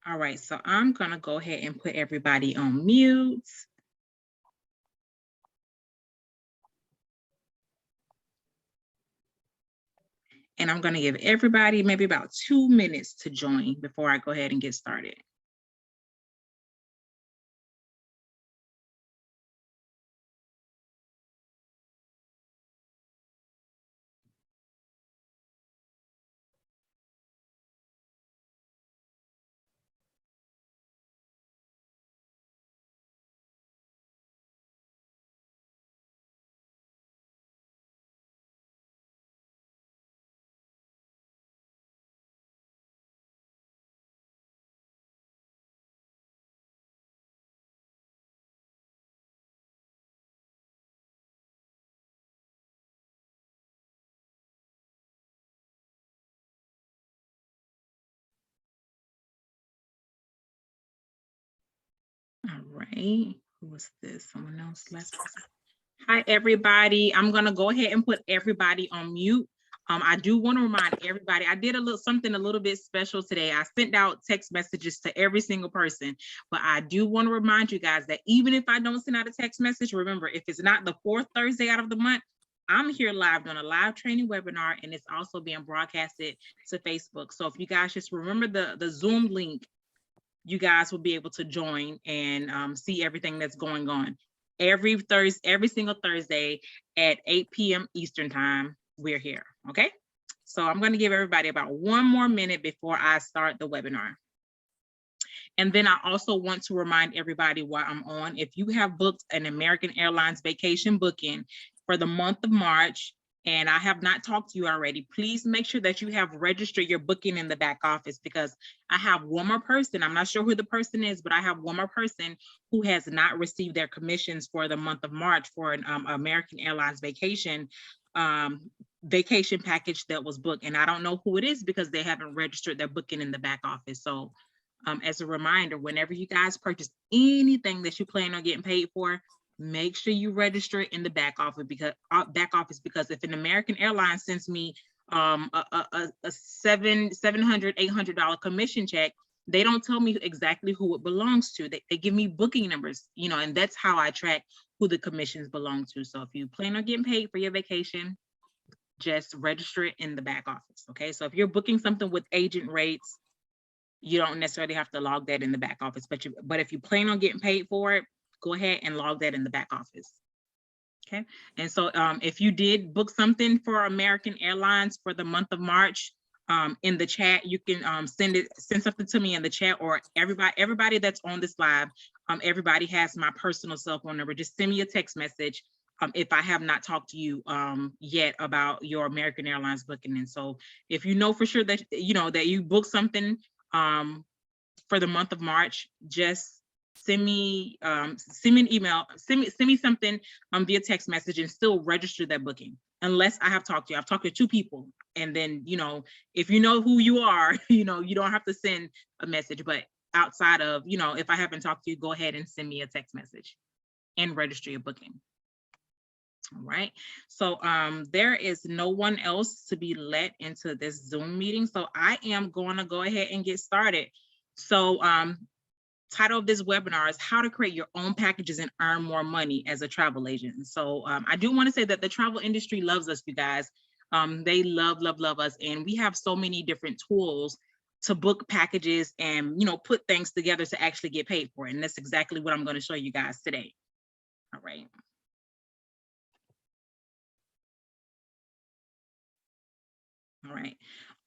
All right, so I'm gonna go ahead and put everybody on mute. And I'm gonna give everybody maybe about 2 minutes to join before I go ahead and get started. All right, who was this? Someone else last person. Hi, everybody. I'm gonna go ahead and put everybody on mute. I do want to remind everybody, I did something a little bit special today. I sent out text messages to every single person, but I do want to remind you guys that even if I don't send out a text message, remember, if it's not the 4th Thursday out of the month, I'm here live on a live training webinar, and it's also being broadcasted to Facebook. So if you guys just remember the Zoom link, you guys will be able to join and see everything that's going on. Every single Thursday at 8 p.m. Eastern time, we're here, okay? So I'm gonna give everybody about 1 more minute before I start the webinar. And then I also want to remind everybody while I'm on, if you have booked an American Airlines vacation booking for the month of March, and I have not talked to you already, please make sure that you have registered your booking in the back office, because I have one more person, I'm not sure who the person is, but I have one more person who has not received their commissions for the month of March for an American Airlines vacation package that was booked. And I don't know who it is because they haven't registered their booking in the back office. So as a reminder, whenever you guys purchase anything that you plan on getting paid for, make sure you register it in the back office, because if an American Airlines sends me a $700, $800 commission check, they don't tell me exactly who it belongs to. They give me booking numbers, you know, and that's how I track who the commissions belong to. So if you plan on getting paid for your vacation, just register it in the back office, okay? So if you're booking something with agent rates, you don't necessarily have to log that in the back office, but if you plan on getting paid for it, go ahead and log that in the back office. Okay, and so if you did book something for American Airlines for the month of March, in the chat, you can send something to me in the chat, or everybody that's on this live, everybody has my personal cell phone number. Just send me a text message if I have not talked to you yet about your American Airlines booking. And so if you know for sure that that you booked something for the month of March, just send me an email, send me something via text message, and still register that booking, unless I have talked to you. I've talked to 2 people, and then if you know who you are, you don't have to send a message. But outside of if I haven't talked to you, go ahead and send me a text message and register your booking. All right, so there is no one else to be let into this Zoom meeting, so I am going to go ahead and get started. So title of this webinar is how to create your own packages and earn more money as a travel agent. So I do want to say that the travel industry loves us, you guys. They love us, and we have so many different tools to book packages and put things together to actually get paid for it. And that's exactly what I'm going to show you guys today. All right. All right.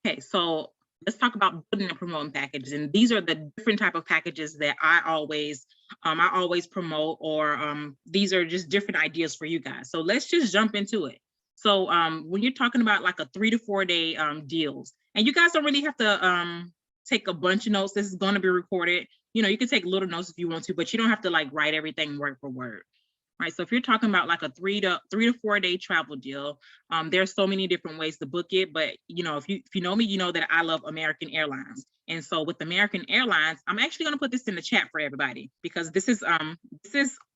Okay, so let's talk about building and promoting packages. And these are the different type of packages that I always promote, or these are just different ideas for you guys. So let's just jump into it. So when you're talking about like a 3 to 4 day deals, and you guys don't really have to take a bunch of notes. This is going to be recorded. You can take little notes if you want to, but you don't have to like write everything word for word. Right, so if you're talking about like a 3 to 4 day travel deal, there's so many different ways to book it. But if you know me, you know that I love American Airlines. And so with American Airlines, I'm actually going to put this in the chat for everybody, because this is a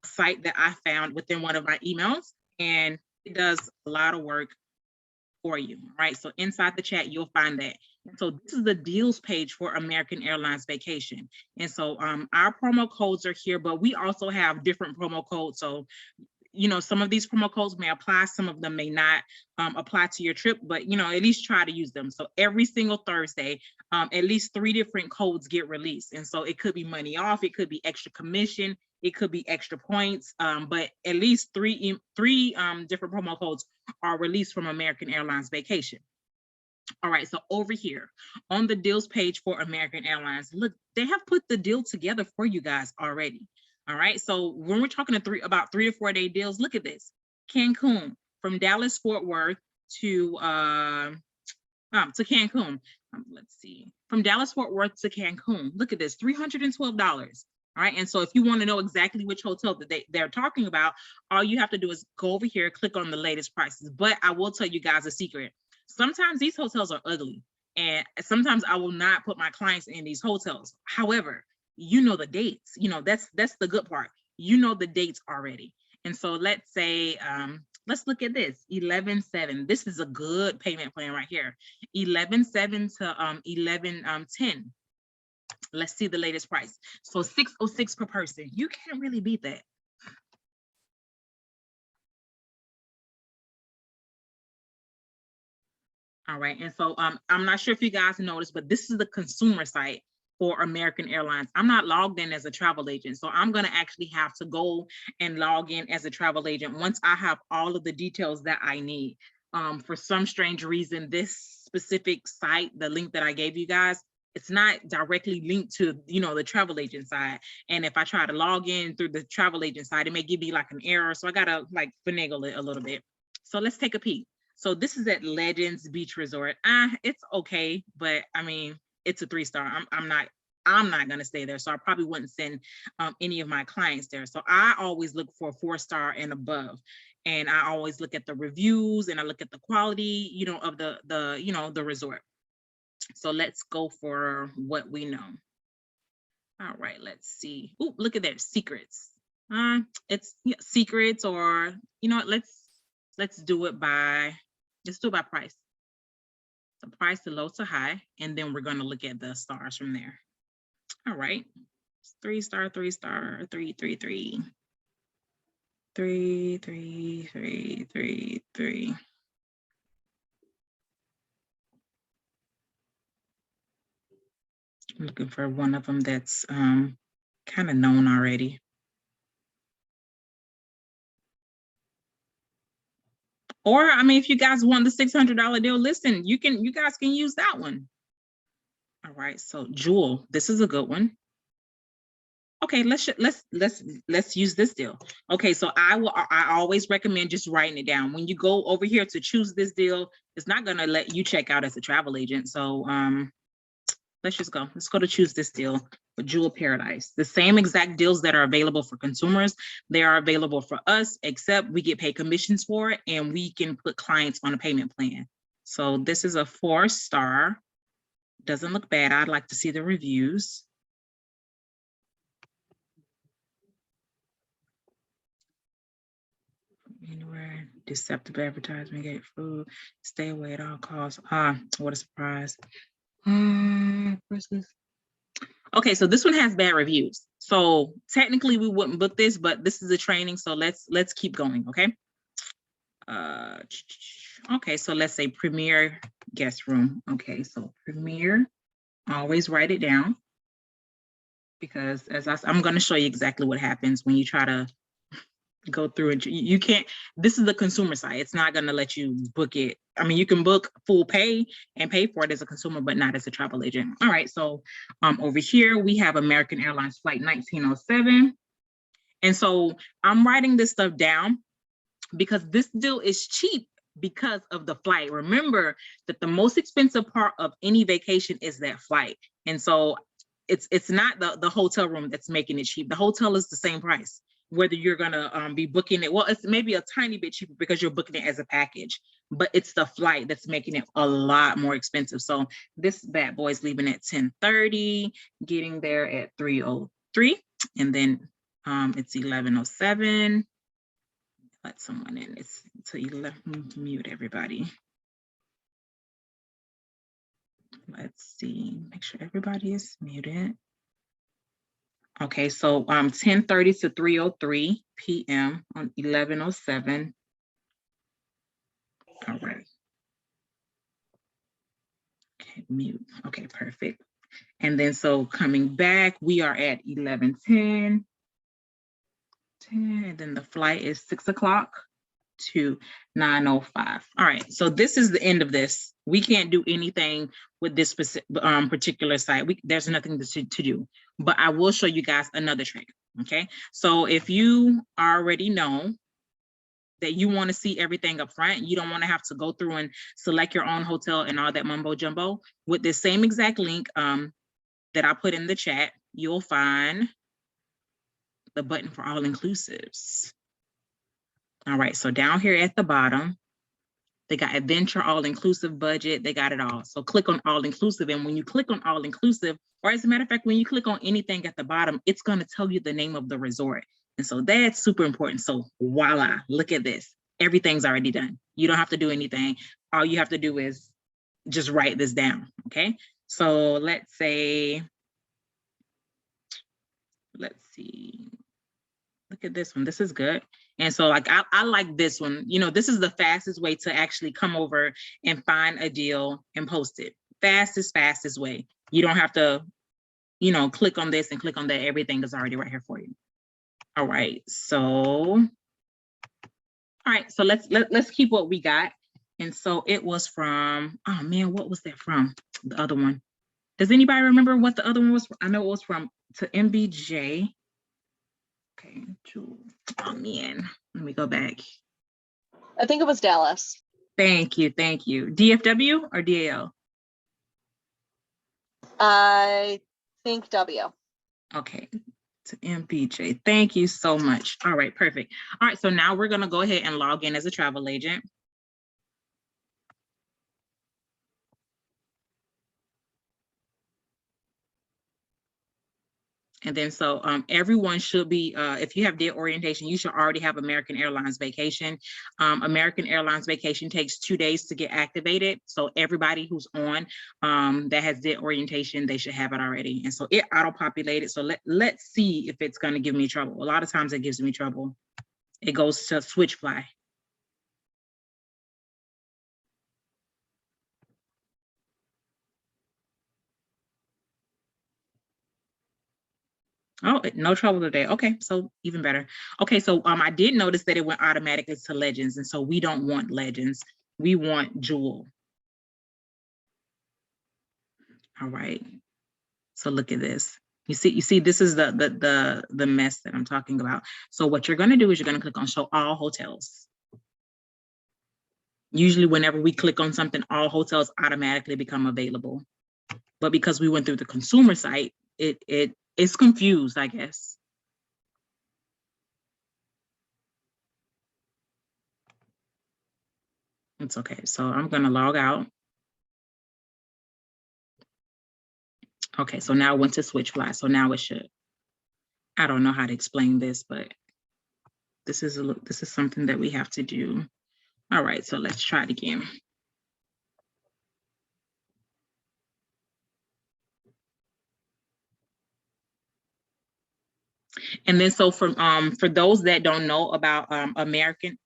site that I found within one of my emails, and it does a lot of work for you, right? So inside the chat, you'll find that. And so this is the deals page for American Airlines Vacation. And so our promo codes are here, but we also have different promo codes. So you know, some of these promo codes may apply, some of them may not apply to your trip, but, you know, at least try to use them. So every single Thursday, at least 3 different codes get released. And so it could be money off, it could be extra commission, it could be extra points, but at least three different promo codes are released from American Airlines Vacation. All right, so over here on the deals page for American Airlines, look, they have put the deal together for you guys already. All right, so when we're talking about 3 to 4 day deals, look at this. Cancun, from Dallas Fort Worth to Cancun. Let's see, from Dallas Fort Worth to Cancun. Look at this, $312. All right, and so if you want to know exactly which hotel that they're talking about, all you have to do is go over here, click on the latest prices. But I will tell you guys a secret. Sometimes these hotels are ugly, and sometimes I will not put my clients in these hotels. However, you know the dates, you know, that's the good part. You know the dates already. And so let's say, let's look at this, 11/7. This is a good payment plan right here. 11/7 to 11/10. Let's see the latest price. So $606 per person. You can't really beat that. All right, and so I'm not sure if you guys noticed, but this is the consumer site for American Airlines. I'm not logged in as a travel agent, so I'm gonna actually have to go and log in as a travel agent once I have all of the details that I need. For some strange reason, this specific site, the link that I gave you guys, it's not directly linked to, you know, the travel agent side. And if I try to log in through the travel agent side, it may give me like an error. So I gotta like finagle it a little bit. So let's take a peek. So this is at Legends Beach Resort. It's okay, but I mean, it's a 3-star. I'm not gonna stay there, so I probably wouldn't send any of my clients there. So I always look for 4-star and above, and I always look at the reviews and I look at the quality, you know, of the resort. So let's go for what we know. All right, let's see. Oh, look at that, secrets. It's secrets, or you know what? Let's do it by price. The price, the low to high, and then we're going to look at the stars from there. All right, 3-star, 3-star, 3, 3, 3, 3, 3, 3, 3, 3. I'm looking for one of them that's kind of known already. Or, I mean, if you guys want the $600 deal, listen, you guys can use that one. All right, so Jewel, this is a good one. Okay, let's use this deal. Okay, so I always recommend just writing it down. When you go over here to choose this deal, it's not gonna let you check out as a travel agent. So let's go to choose this deal for Jewel Paradise. The same exact deals that are available for consumers, they are available for us, except we get paid commissions for it, and we can put clients on a payment plan. So this is a 4-star. Doesn't look bad. I'd like to see the reviews. Anywhere, deceptive advertisement, get food, stay away at all costs. What a surprise. Okay, so this one has bad reviews. So technically we wouldn't book this, but this is a training, so let's keep going, okay? Okay, so let's say Premier Guest Room. Okay, so Premier, always write it down, because I'm going to show you exactly what happens when you try to go through it. You can't, this is the consumer side. It's not going to let you book it. I mean, you can book full pay and pay for it as a consumer, but not as a travel agent. All right, so over here we have American Airlines flight 1907. And so I'm writing this stuff down because this deal is cheap because of the flight. Remember that the most expensive part of any vacation is that flight. And so it's not the hotel room that's making it cheap. The hotel is the same price, whether you're gonna be booking it. Well, it's maybe a tiny bit cheaper because you're booking it as a package, but it's the flight that's making it a lot more expensive. So this bad boy's leaving at 10:30, getting there at 3:03, and then it's 11:07. Let someone in. It's to 11. Mute everybody. Let's see, make sure everybody is muted. Okay, so 10:30 to 3:03 p.m. on 11:07. All right. Okay, mute. Okay, perfect. And then so coming back, we are at 11:10. And then the flight is 6 o'clock to 9:05. All right, so this is the end of this. We can't do anything with this specific, particular site. There's nothing to do, but I will show you guys another trick. Okay, so if you already know that you want to see everything up front, you don't want to have to go through and select your own hotel and all that mumbo jumbo, with this same exact link that I put in the chat, you'll find the button for all inclusives. All right, so down here at the bottom, they got adventure, all inclusive, budget, they got it all. So click on all inclusive. And when you click on all inclusive, or as a matter of fact, when you click on anything at the bottom, it's going to tell you the name of the resort. And so that's super important. So voila, look at this. Everything's already done. You don't have to do anything. All you have to do is just write this down. Okay. So let's say, let's see. Look at this one. This is good. And so like, I like this one. You know, this is the fastest way to actually come over and find a deal and post it. Fastest way. You don't have to, you know, click on this and click on that. Everything is already right here for you. All right. So, all right. So let's keep what we got. And so it was from, oh man, what was that from? The other one. Does anybody remember what the other one was? I know it was from to MBJ. Okay, oh man, let me go back. I think it was Dallas. Thank you. DFW or DAL? I think W. Okay, to MBJ. Thank you so much. All right, perfect. All right, so now we're gonna go ahead and log in as a travel agent. And then so everyone should be, if you have debt orientation, you should already have American Airlines vacation. American Airlines vacation takes 2 days to get activated. So everybody who's on that has debt orientation, they should have it already. And so it auto-populated. So let's see if it's gonna give me trouble. A lot of times it gives me trouble. It goes to switch fly. Oh, no trouble today. Okay, so even better. Okay, so I did notice that it went automatically to Legends, and so we don't want Legends. We want Jewel. All right. So look at this. You see, this is the mess that I'm talking about. So what you're gonna do is you're gonna click on show all hotels. Usually whenever we click on something, all hotels automatically become available. But because we went through the consumer site, it's confused, I guess. It's okay. So I'm gonna log out. Okay, so now I went to switch fly. So now it should. I don't know how to explain this, but this is something that we have to do. All right, so let's try it again. And then so for those that don't know about American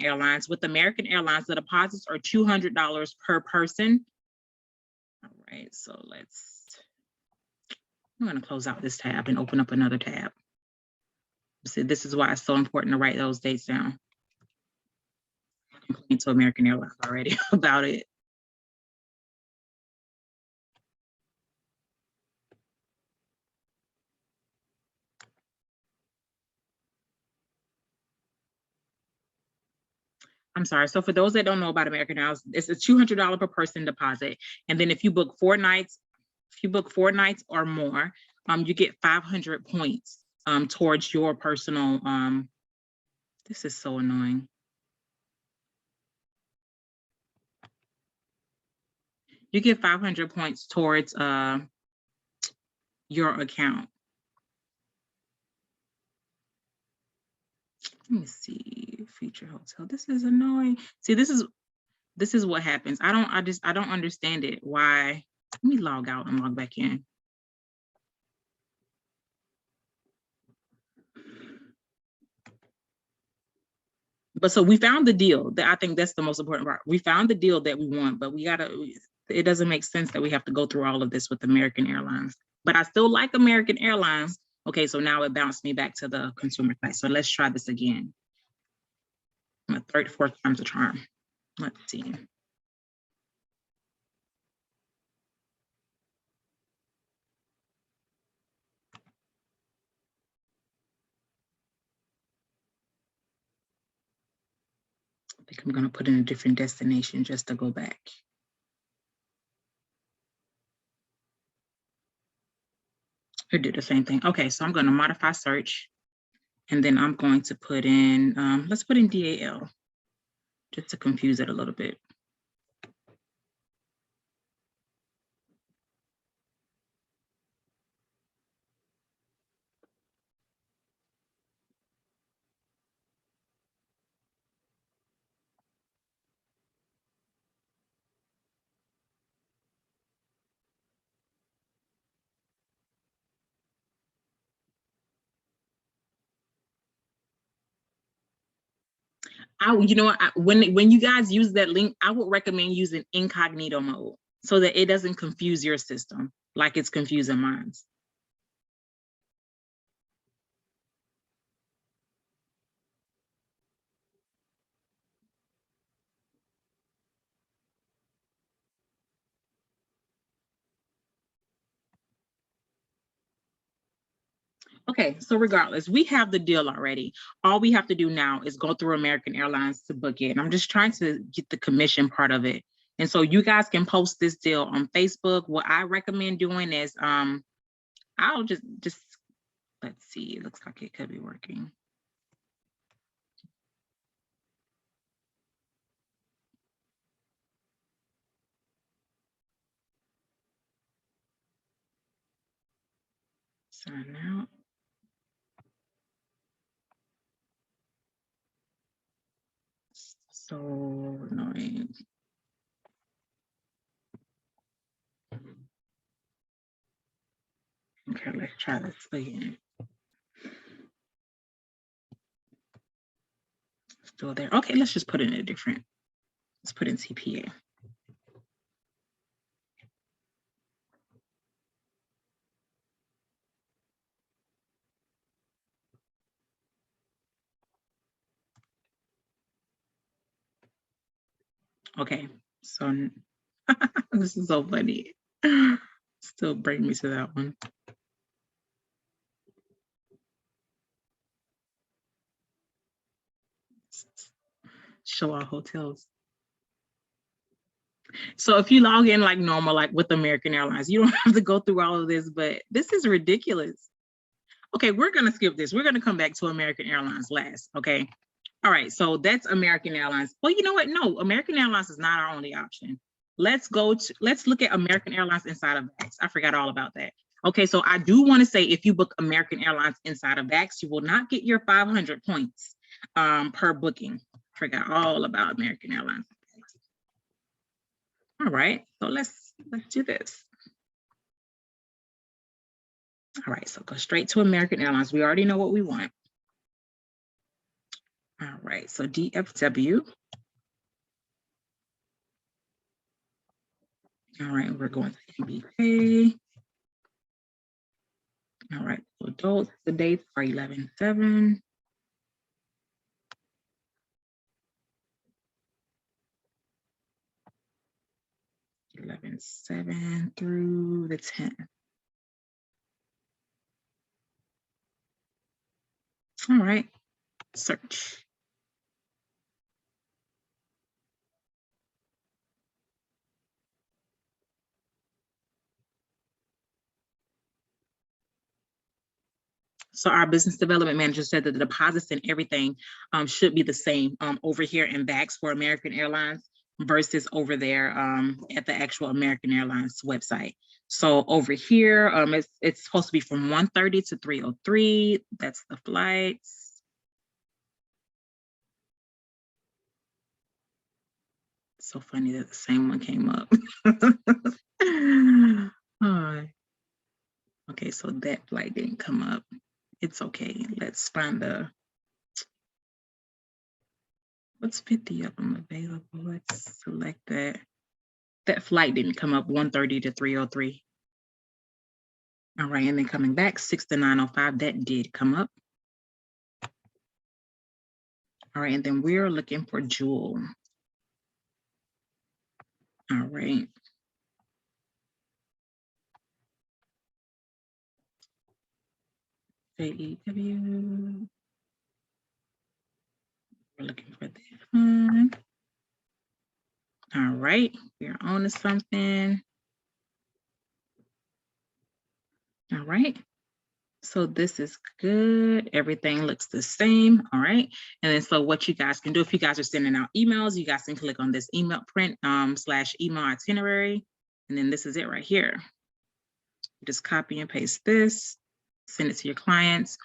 Airlines, with American Airlines, the deposits are $200 per person. All right, so I'm gonna close out this tab and open up another tab. So this is why it's so important to write those dates down. I'm complaining to American Airlines already about it. I'm sorry. So for those that don't know about American Airlines, it's a $200 per person deposit. And then if you book 4 nights, or more, you get 500 points towards your personal, this is so annoying. You get 500 points towards your account. Let me see, feature hotel. This is annoying. See, this this is what happens. I don't understand it. Why? Let me log out and log back in. But so we found the deal. That I think that's the most important part. We found the deal that we want, but it doesn't make sense that we have to go through all of this with American Airlines. But I still like American Airlines. Okay, so now it bounced me back to the consumer side. So let's try this again. My third, fourth time's a charm. Let's see. I think I'm gonna put in a different destination just to go back. Or do the same thing. Okay, so I'm gonna modify search. And then I'm going to put in, let's put in DAL, just to confuse it a little bit. You know what, when you guys use that link, I would recommend using incognito mode so that it doesn't confuse your system like it's confusing mine. Okay, so regardless, we have the deal already. All we have to do now is go through American Airlines to book it. And I'm just trying to get the commission part of it. And so you guys can post this deal on Facebook. What I recommend doing is, I'll just let's see, it looks like it could be working. Sign out. So annoying. Okay, let's try this again. Still there. Okay, let's just put in a different. Let's put in CPA. Okay, so this is so funny. Still bring me to that one. Show our hotels. So if you log in like normal, like with American Airlines, you don't have to go through all of this, but this is ridiculous. Okay, we're gonna skip this. We're gonna come back to American Airlines last, okay? All right, so that's American Airlines. Well, you know what? No, American Airlines is not our only option. Let's look at American Airlines inside of VAX. I forgot all about that. Okay, so I do want to say if you book American Airlines inside of VAX, you will not get your 500 points per booking. Forgot all about American Airlines. All right, so let's do this. All right, so go straight to American Airlines. We already know what we want. All right, so DFW. All right, we're going to MBK. All right, so adults, the dates are 11/7. 11/7 through the 10th. All right, search. So our business development manager said that the deposits and everything should be the same over here in VAX for American Airlines versus over there at the actual American Airlines website. So over here, it's supposed to be from 1:30 to 3:03. That's the flights. So funny that the same one came up. Oh, okay, so that flight didn't come up. It's okay. Let's find what's 50 of them available? Let's select that. That flight didn't come up, 1:30 to 3:03. All right, and then coming back, 6 to 9:05, that did come up. All right, and then we're looking for Jewel. All right. JEW. We're looking for that one. All right, we're on to something. All right. So this is good. Everything looks the same. All right. And then so what you guys can do, if you guys are sending out emails, you guys can click on this email print / email itinerary. And then this is it right here. Just copy and paste this, send it to your clients.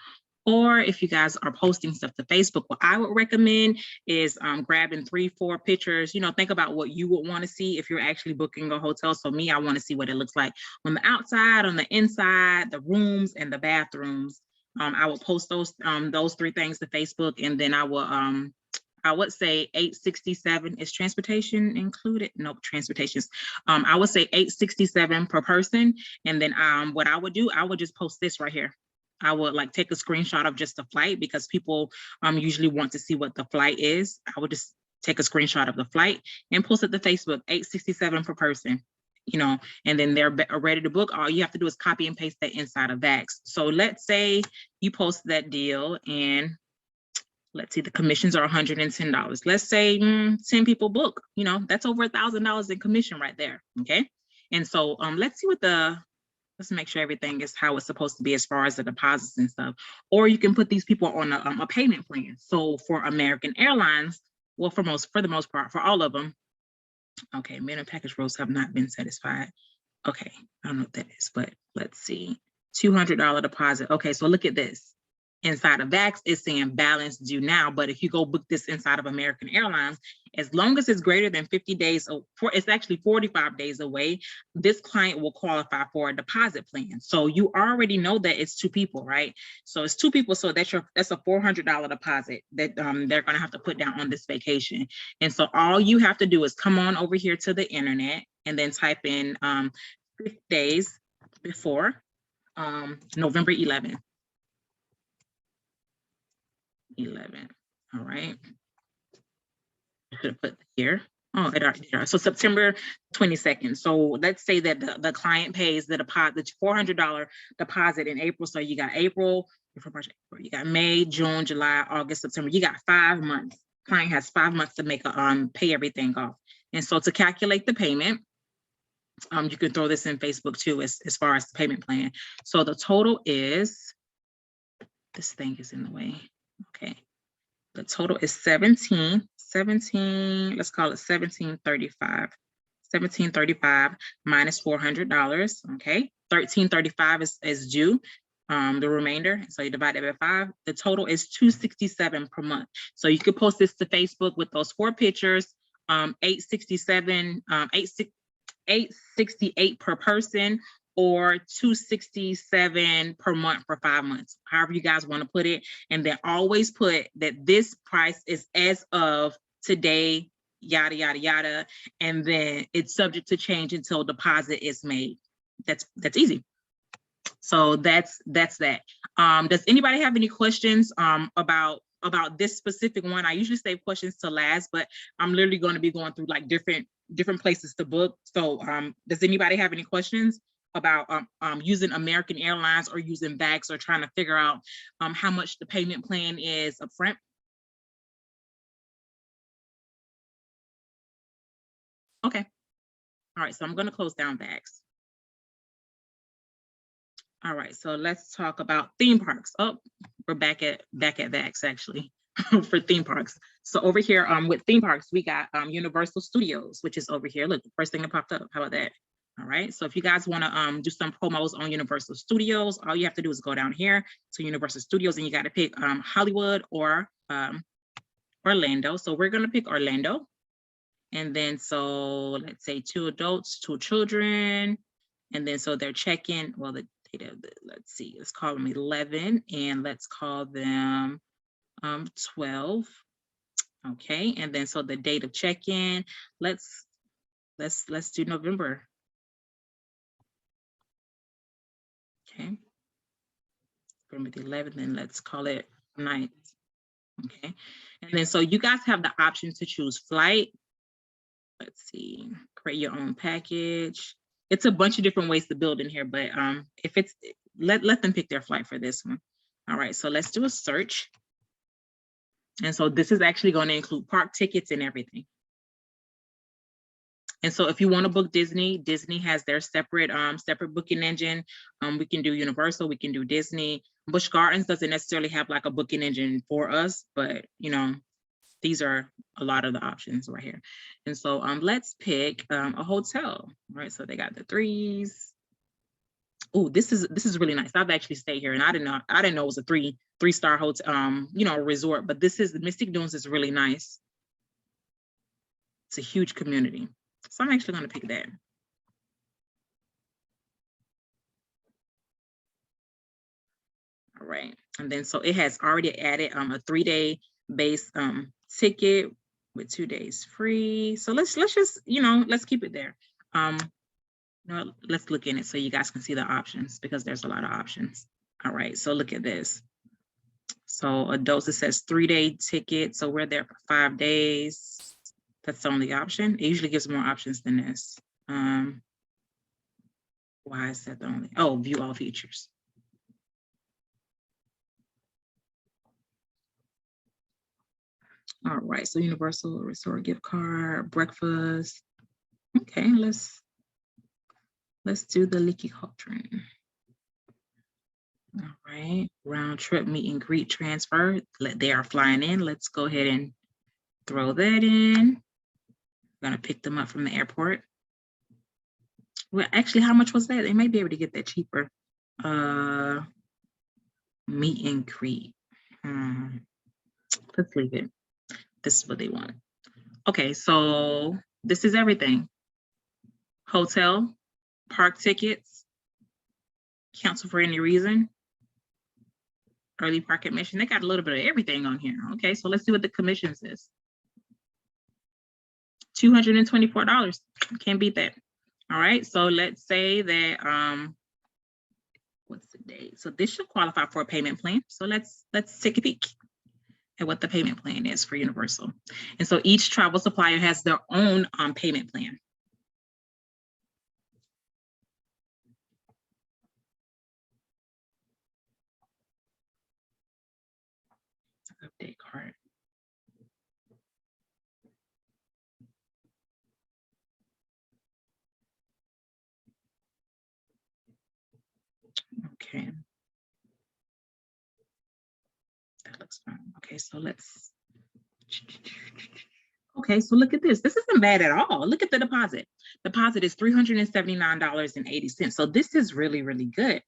Or if you guys are posting stuff to Facebook, what I would recommend is grabbing 3-4 pictures. You know, think about what you would want to see if you're actually booking a hotel. So me, I want to see what it looks like on the outside, on the inside, the rooms and the bathrooms. I will post those 3 things to Facebook, and then I would say $867 is transportation included. Nope, transportation's. I would say $867 per person. And then what I would do, I would just post this right here. I would like take a screenshot of just the flight, because people usually want to see what the flight is. I would just take a screenshot of the flight and post it to Facebook, $867 per person, you know, and then they're ready to book. All you have to do is copy and paste that inside of Vax. So let's say you post that deal and let's see, the commissions are $110. Let's say 10 people book, you know, that's over $1,000 in commission right there. Okay. And so let's see what let's make sure everything is how it's supposed to be as far as the deposits and stuff. Or you can put these people on a payment plan. So for American Airlines, well, for the most part, for all of them, okay, minimum package rows have not been satisfied. Okay, I don't know what that is, but let's see. $200 deposit. Okay, so look at this. Inside of Vax, it's saying balance due now. But if you go book this inside of American Airlines, as long as it's greater than 50 days, it's actually 45 days away, this client will qualify for a deposit plan. So you already know that it's 2 people, right? So it's 2 people. So that's a $400 deposit that they're going to have to put down on this vacation. And so all you have to do is come on over here to the internet and then type in 50 days before November 11th. All right. I should have put here. Oh, it already did. So September 22nd. So let's say that the client pays the deposit, $400 deposit in April. So you got April, you got May, June, July, August, September. You got 5 months. Client has 5 months to make pay everything off. And so to calculate the payment, you can throw this in Facebook too, as far as the payment plan. So the total is, this thing is in the way. Okay. The total is 17, let's call it 1735. 1735 minus $400, okay? 1335 is due, the remainder. So you divide it by 5. The total is $267 per month. So you could post this to Facebook with those 4 pictures, $868 per person, or $267 per month for 5 months, however you guys want to put it. And then always put that this price is as of today, yada, yada, yada. And then it's subject to change until deposit is made. That's easy. So that's that. Does anybody have any questions about this specific one? I usually save questions to last, but I'm literally going to be going through like different places to book. So does anybody have any questions about using American Airlines or using Vax, or trying to figure out how much the payment plan is upfront? Okay. All right, so I'm going to close down Vax. All right, so let's talk about theme parks. Oh, we're back at Vax actually for theme parks. So over here with theme parks, we got Universal Studios, which is over here. Look, the first thing that popped up. How about that? All right, so if you guys want to do some promos on Universal Studios, all you have to do is go down here to Universal Studios, and you got to pick Hollywood or Orlando. So we're going to pick Orlando. And then so let's say 2 adults, 2 children. And then so they're checking, well, the data, let's see, let's call them 11 and let's call them 12. Okay, and then so the date of check-in, let's do November. Okay, from the 11th, and let's call it 9th. Okay, and then so you guys have the option to choose flight. Let's see, create your own package. It's a bunch of different ways to build in here, but if it's, let them pick their flight for this one. All right, so let's do a search. And so this is actually going to include park tickets and everything. And so if you want to book Disney, Disney has their separate booking engine. We can do Universal, we can do Disney. Busch Gardens doesn't necessarily have like a booking engine for us, but you know, these are a lot of the options right here. And so let's pick a hotel, right? So they got the 3s. Oh, this is really nice. I've actually stayed here and I didn't know it was a three-star hotel, you know, resort, but this is the Mystic Dunes is really nice. It's a huge community. So I'm actually going to pick that. All right. And then so it has already added a 3-day base ticket with 2 days free. So let's just, you know, let's keep it there. No, let's look in it so you guys can see the options because there's a lot of options. All right. So look at this. So adults, it says 3-day ticket. So we're there for 5 days. That's the only option. It usually gives more options than this. Why is that the only? Oh, view all features. All right, so Universal Resort gift card, breakfast. Okay, let's do the Leaky Cauldron. All right, round trip meet and greet transfer. They are flying in. Let's go ahead and throw that in. I'm gonna pick them up from the airport. Well, actually, how much was that? They may be able to get that cheaper. Meet and greet. Let's leave it. This is what they want. Okay, so this is everything. Hotel, park tickets, cancel for any reason, early park admission. They got a little bit of everything on here. Okay, so let's see what the commissions is. $224. Can't beat that. All right, so let's say that what's the date? So this should qualify for a payment plan. So let's take a peek at what the payment plan is for Universal. And so each travel supplier has their own payment plan. Update card. Okay. That looks fine. Okay, so let's. Okay, so look at this. This isn't bad at all. Look at the deposit. Deposit is $379.80. So this is really, really good.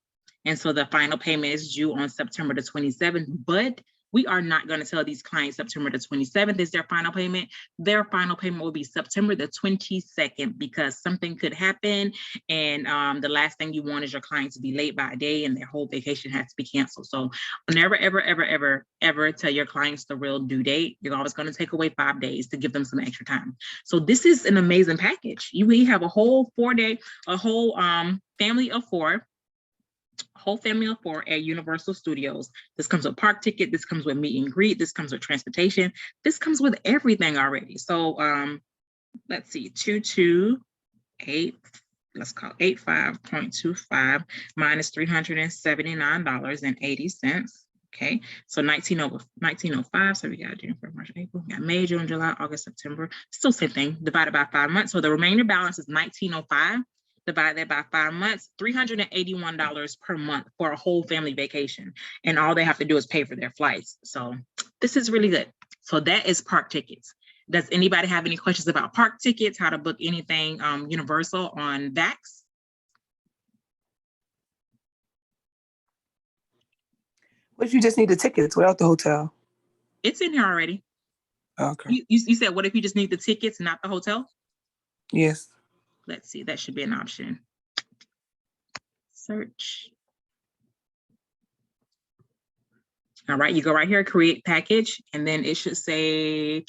And so the final payment is due on September the 27th, but we are not going to tell these clients September the 27th is their final payment. Their final payment will be September the 22nd because something could happen. And the last thing you want is your client to be late by a day and their whole vacation has to be canceled. So never, ever, ever, ever, ever tell your clients the real due date. You're always going to take away 5 days to give them some extra time. So this is an amazing package. We have a whole 4-day, a whole family of 4. Whole family of 4 at Universal Studios. This comes with park ticket. This comes with meet and greet. This comes with transportation. This comes with everything already. So let's see, 228. Let's call 85.25 minus $379.80. Okay, so 1905. So we got June, February, March, April. We got May, June, July, August, September. Still same thing. Divided by 5 months. So the remainder balance is 1905. Divide that by 5 months, $381 per month for a whole family vacation. And all they have to do is pay for their flights. So this is really good. So that is park tickets. Does anybody have any questions about park tickets, how to book anything Universal on VAX? What if you just need the tickets without the hotel? It's in here already. Okay. You said, what if you just need the tickets, not the hotel? Yes. Let's see, that should be an option. Search. All right, you go right here, create package, and then it should say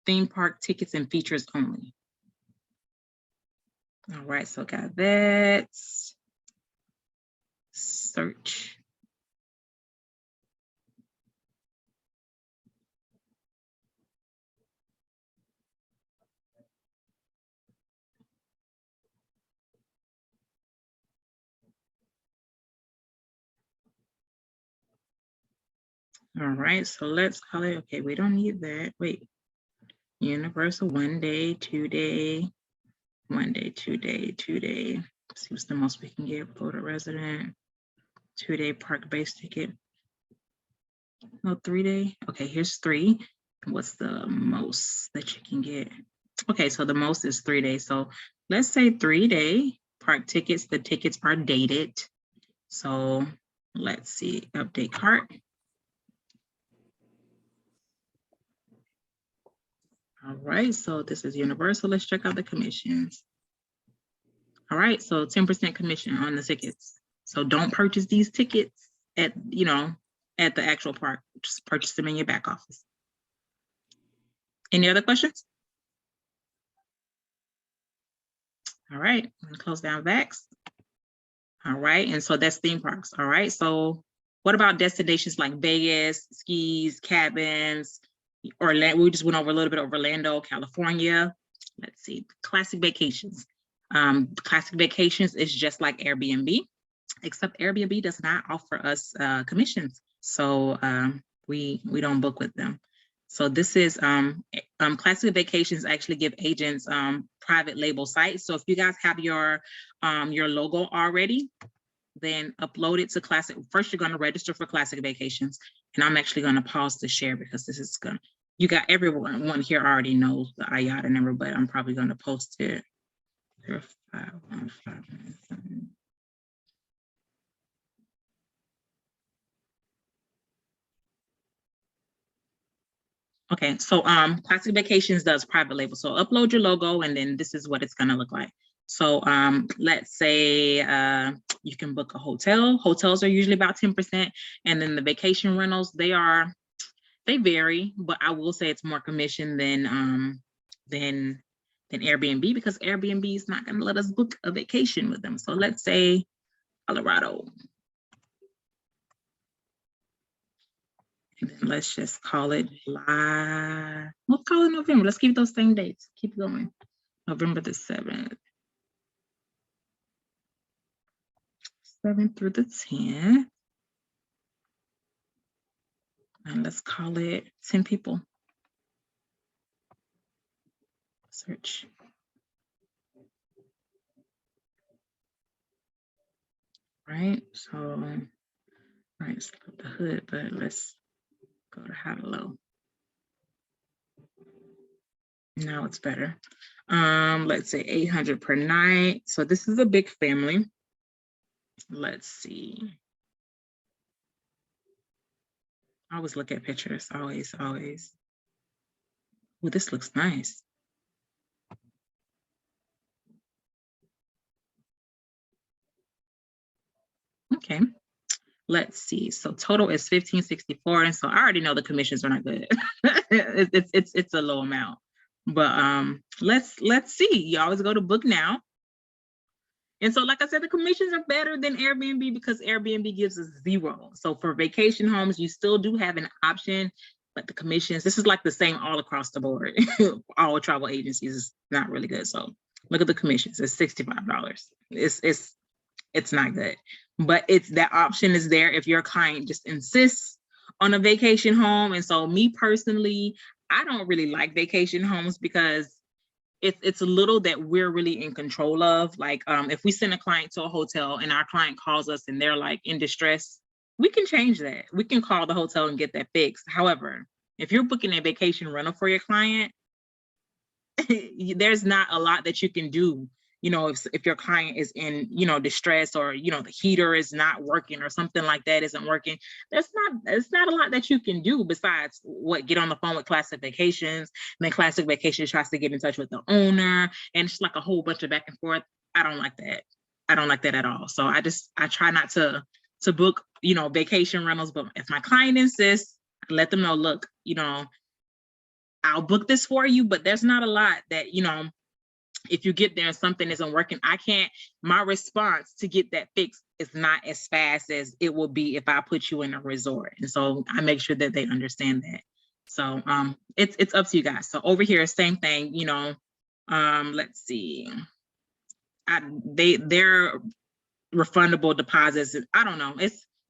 theme park tickets and features only. All right, so got that. Search. All right, so let's call it, okay, we don't need that. Wait, universal 1 day, 2 day, 1 day, 2 day, 2 day. See what's the most we can get. Florida resident, 2 day park-based ticket. No, 3 day. Okay, here's 3. What's the most that you can get? Okay, so the most is 3 days. So let's say 3 day park tickets. The tickets are dated. So let's see, update cart. All right, so this is universal. Let's check out the commissions. All right, so 10% commission on the tickets. So don't purchase these tickets at, at the actual park. Just purchase them in your back office. Any other questions? All right, I'm gonna close down VAX. All right, and so that's theme parks. All right, so what about destinations like Vegas, skis, cabins, Orlando? We just went over a little bit of Orlando, California. Let's see, classic vacations. Classic vacations is just like Airbnb, except Airbnb does not offer us commissions. So we don't book with them. So this is classic vacations actually give agents private label sites. So if you guys have your logo already, then upload it to classic. First, you're going to register for classic vacations. And I'm actually going to pause the share because this is going to, you got everyone here already knows the IATA number, but I'm probably going to post it. 0515. Okay, so classic vacations does private label. So upload your logo and then this is what it's gonna look like. So let's say you can book a hotel. Hotels are usually about 10%, and then the vacation rentals, they vary, but I will say it's more commission than Airbnb, because Airbnb is not gonna let us book a vacation with them. So let's say Colorado. And then let's just call it July. We'll call it November. Let's keep those same dates. Keep going. November the 7th. 7th through the 10th. And let's call it 10 people. Search. Right, so, right, let's go to the hood, but let's go to high to low. Now it's better. Let's say 800 per night. So this is a big family. Let's see. I always look at pictures, always. Well, this looks nice. Okay, let's see. So total is 1564, and so I already know the commissions are not good. it's a low amount, but let's see. You always go to book now, and so like I said, the commissions are better than Airbnb because Airbnb gives us 0. So for vacation homes, you still do have an option, but the commissions, this is like the same all across the board. All travel agencies is not really good. So look at the commissions. It's $65. It's not good, but that option is there if your client just insists on a vacation home. And so me personally, I don't really like vacation homes because it's a little that we're really in control of. Like if we send a client to a hotel and our client calls us and they're like in distress, we can change that. We can call the hotel and get that fixed. However, if you're booking a vacation rental for your client, there's not a lot that you can do. you know, if your client is in, you know, distress, or, you know, the heater is not working or something like that isn't working, it's not a lot that you can do besides get on the phone with Classic Vacations. And then Classic Vacations tries to get in touch with the owner, and it's like a whole bunch of back and forth. I don't like that. I don't like that at all. So I try not to book, you know, vacation rentals, but if my client insists, I let them know, look, you know, I'll book this for you, but there's not a lot that, you know, if you get there and something isn't working, my response to get that fixed is not as fast as it will be if I put you in a resort. And so I make sure that they understand that. So it's up to you guys. So over here, same thing, you know, let's see. They're refundable deposits. I don't know.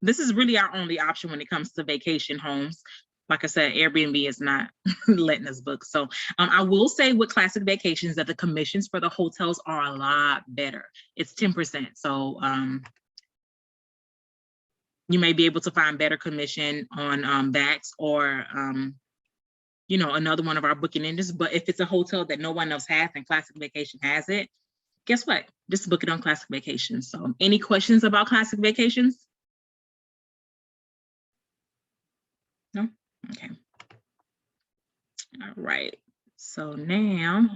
This is really our only option when it comes to vacation homes. Like I said, Airbnb is not letting us book. So I will say with Classic Vacations that the commissions for the hotels are a lot better. It's 10%. So you may be able to find better commission on VAX or you know, another one of our booking engines. But if it's a hotel that no one else has and Classic Vacation has it, guess what? Just book it on Classic Vacations. So any questions about Classic Vacations? No? Okay. All right. So now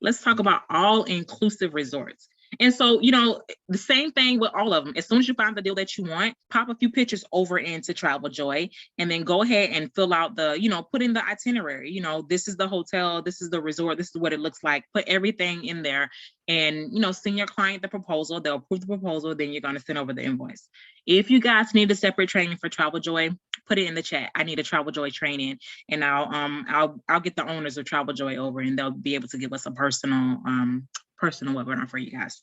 let's talk about all-inclusive resorts. And so, you know, the same thing with all of them. As soon as you find the deal that you want, pop a few pictures over into TravelJoy, and then go ahead and fill out the, you know, put in the itinerary. You know, this is the hotel, this is the resort, this is what it looks like. Put everything in there and, you know, send your client the proposal. They'll approve the proposal, then you're going to send over the invoice. If you guys need a separate training for TravelJoy, put it in the chat. I need a TravelJoy training, and I'll get the owners of TravelJoy over, and they'll be able to give us a personal webinar for you guys.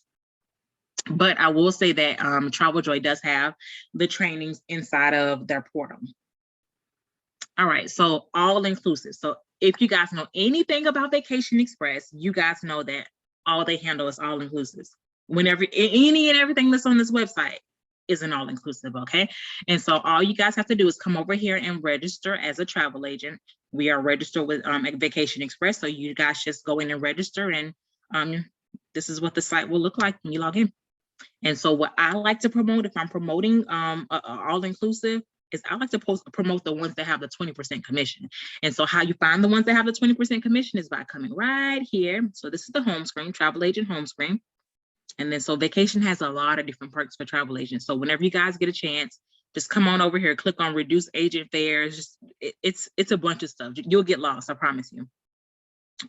But I will say that TravelJoy does have the trainings inside of their portal. All right, so all inclusive. So if you guys know anything about Vacation Express, you guys know that all they handle is all inclusive. Whenever any and everything that's on this website is an all inclusive, okay? And so all you guys have to do is come over here and register as a travel agent. We are registered with Vacation Express, so you guys just go in and register, and this is what the site will look like when you log in. And so what I like to promote, if I'm promoting all inclusive, is I like to promote the ones that have the 20% commission. And so how you find the ones that have the 20% commission is by coming right here. So this is the home screen, travel agent home screen. And then so Vacation has a lot of different perks for travel agents. So whenever you guys get a chance, just come on over here, click on reduce agent fares. Just it's a bunch of stuff. You'll get lost, I promise you.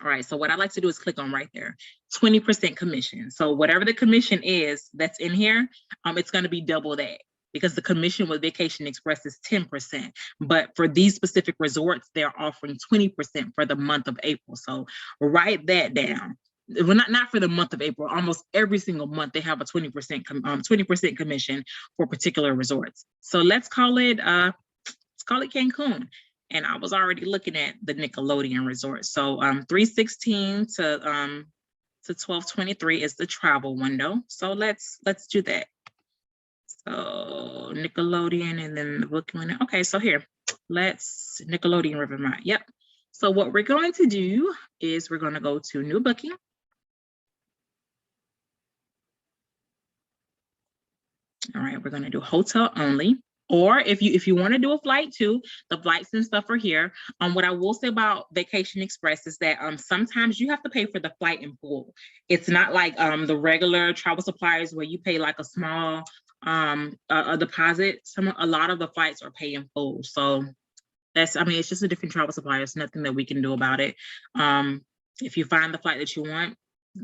All right, so what I like to do is click on right there, 20% commission. So whatever the commission is that's in here, it's going to be double that, because the commission with Vacation Express is 10%. But for these specific resorts, they're offering 20% for the month of April. So write that down. Well, not for the month of April. Almost every single month they have a 20% commission for particular resorts. So let's call it Cancun. And I was already looking at the Nickelodeon resort. So 316 to 1223 is the travel window. So let's do that. So Nickelodeon, and then the booking window. Okay, so here, let's Nickelodeon Rivermont. Yep. So what we're going to do is we're going to go to new booking. All right, we're going to do hotel only. Or if you want to do a flight too, the flights and stuff are here. What I will say about Vacation Express is that sometimes you have to pay for the flight in full. It's not like the regular travel suppliers where you pay like a small a deposit. A lot of the flights are paid in full. So it's just a different travel supplier. It's nothing that we can do about it. If you find the flight that you want,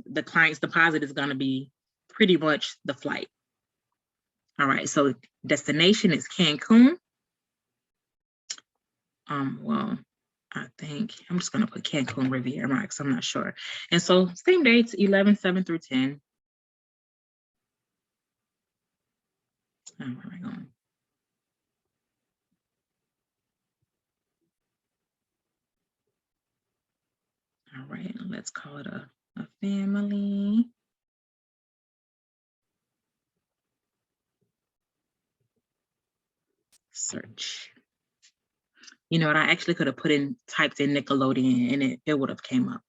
the client's deposit is going to be pretty much the flight. All right, so destination is Cancun. Well, I think I'm just gonna put Cancun Riviera because I'm not sure. And so same dates, 11/7 through 10. Oh, where am I going? All right, let's call it a family. Search. You know what, I actually could have typed in Nickelodeon and it would have came up.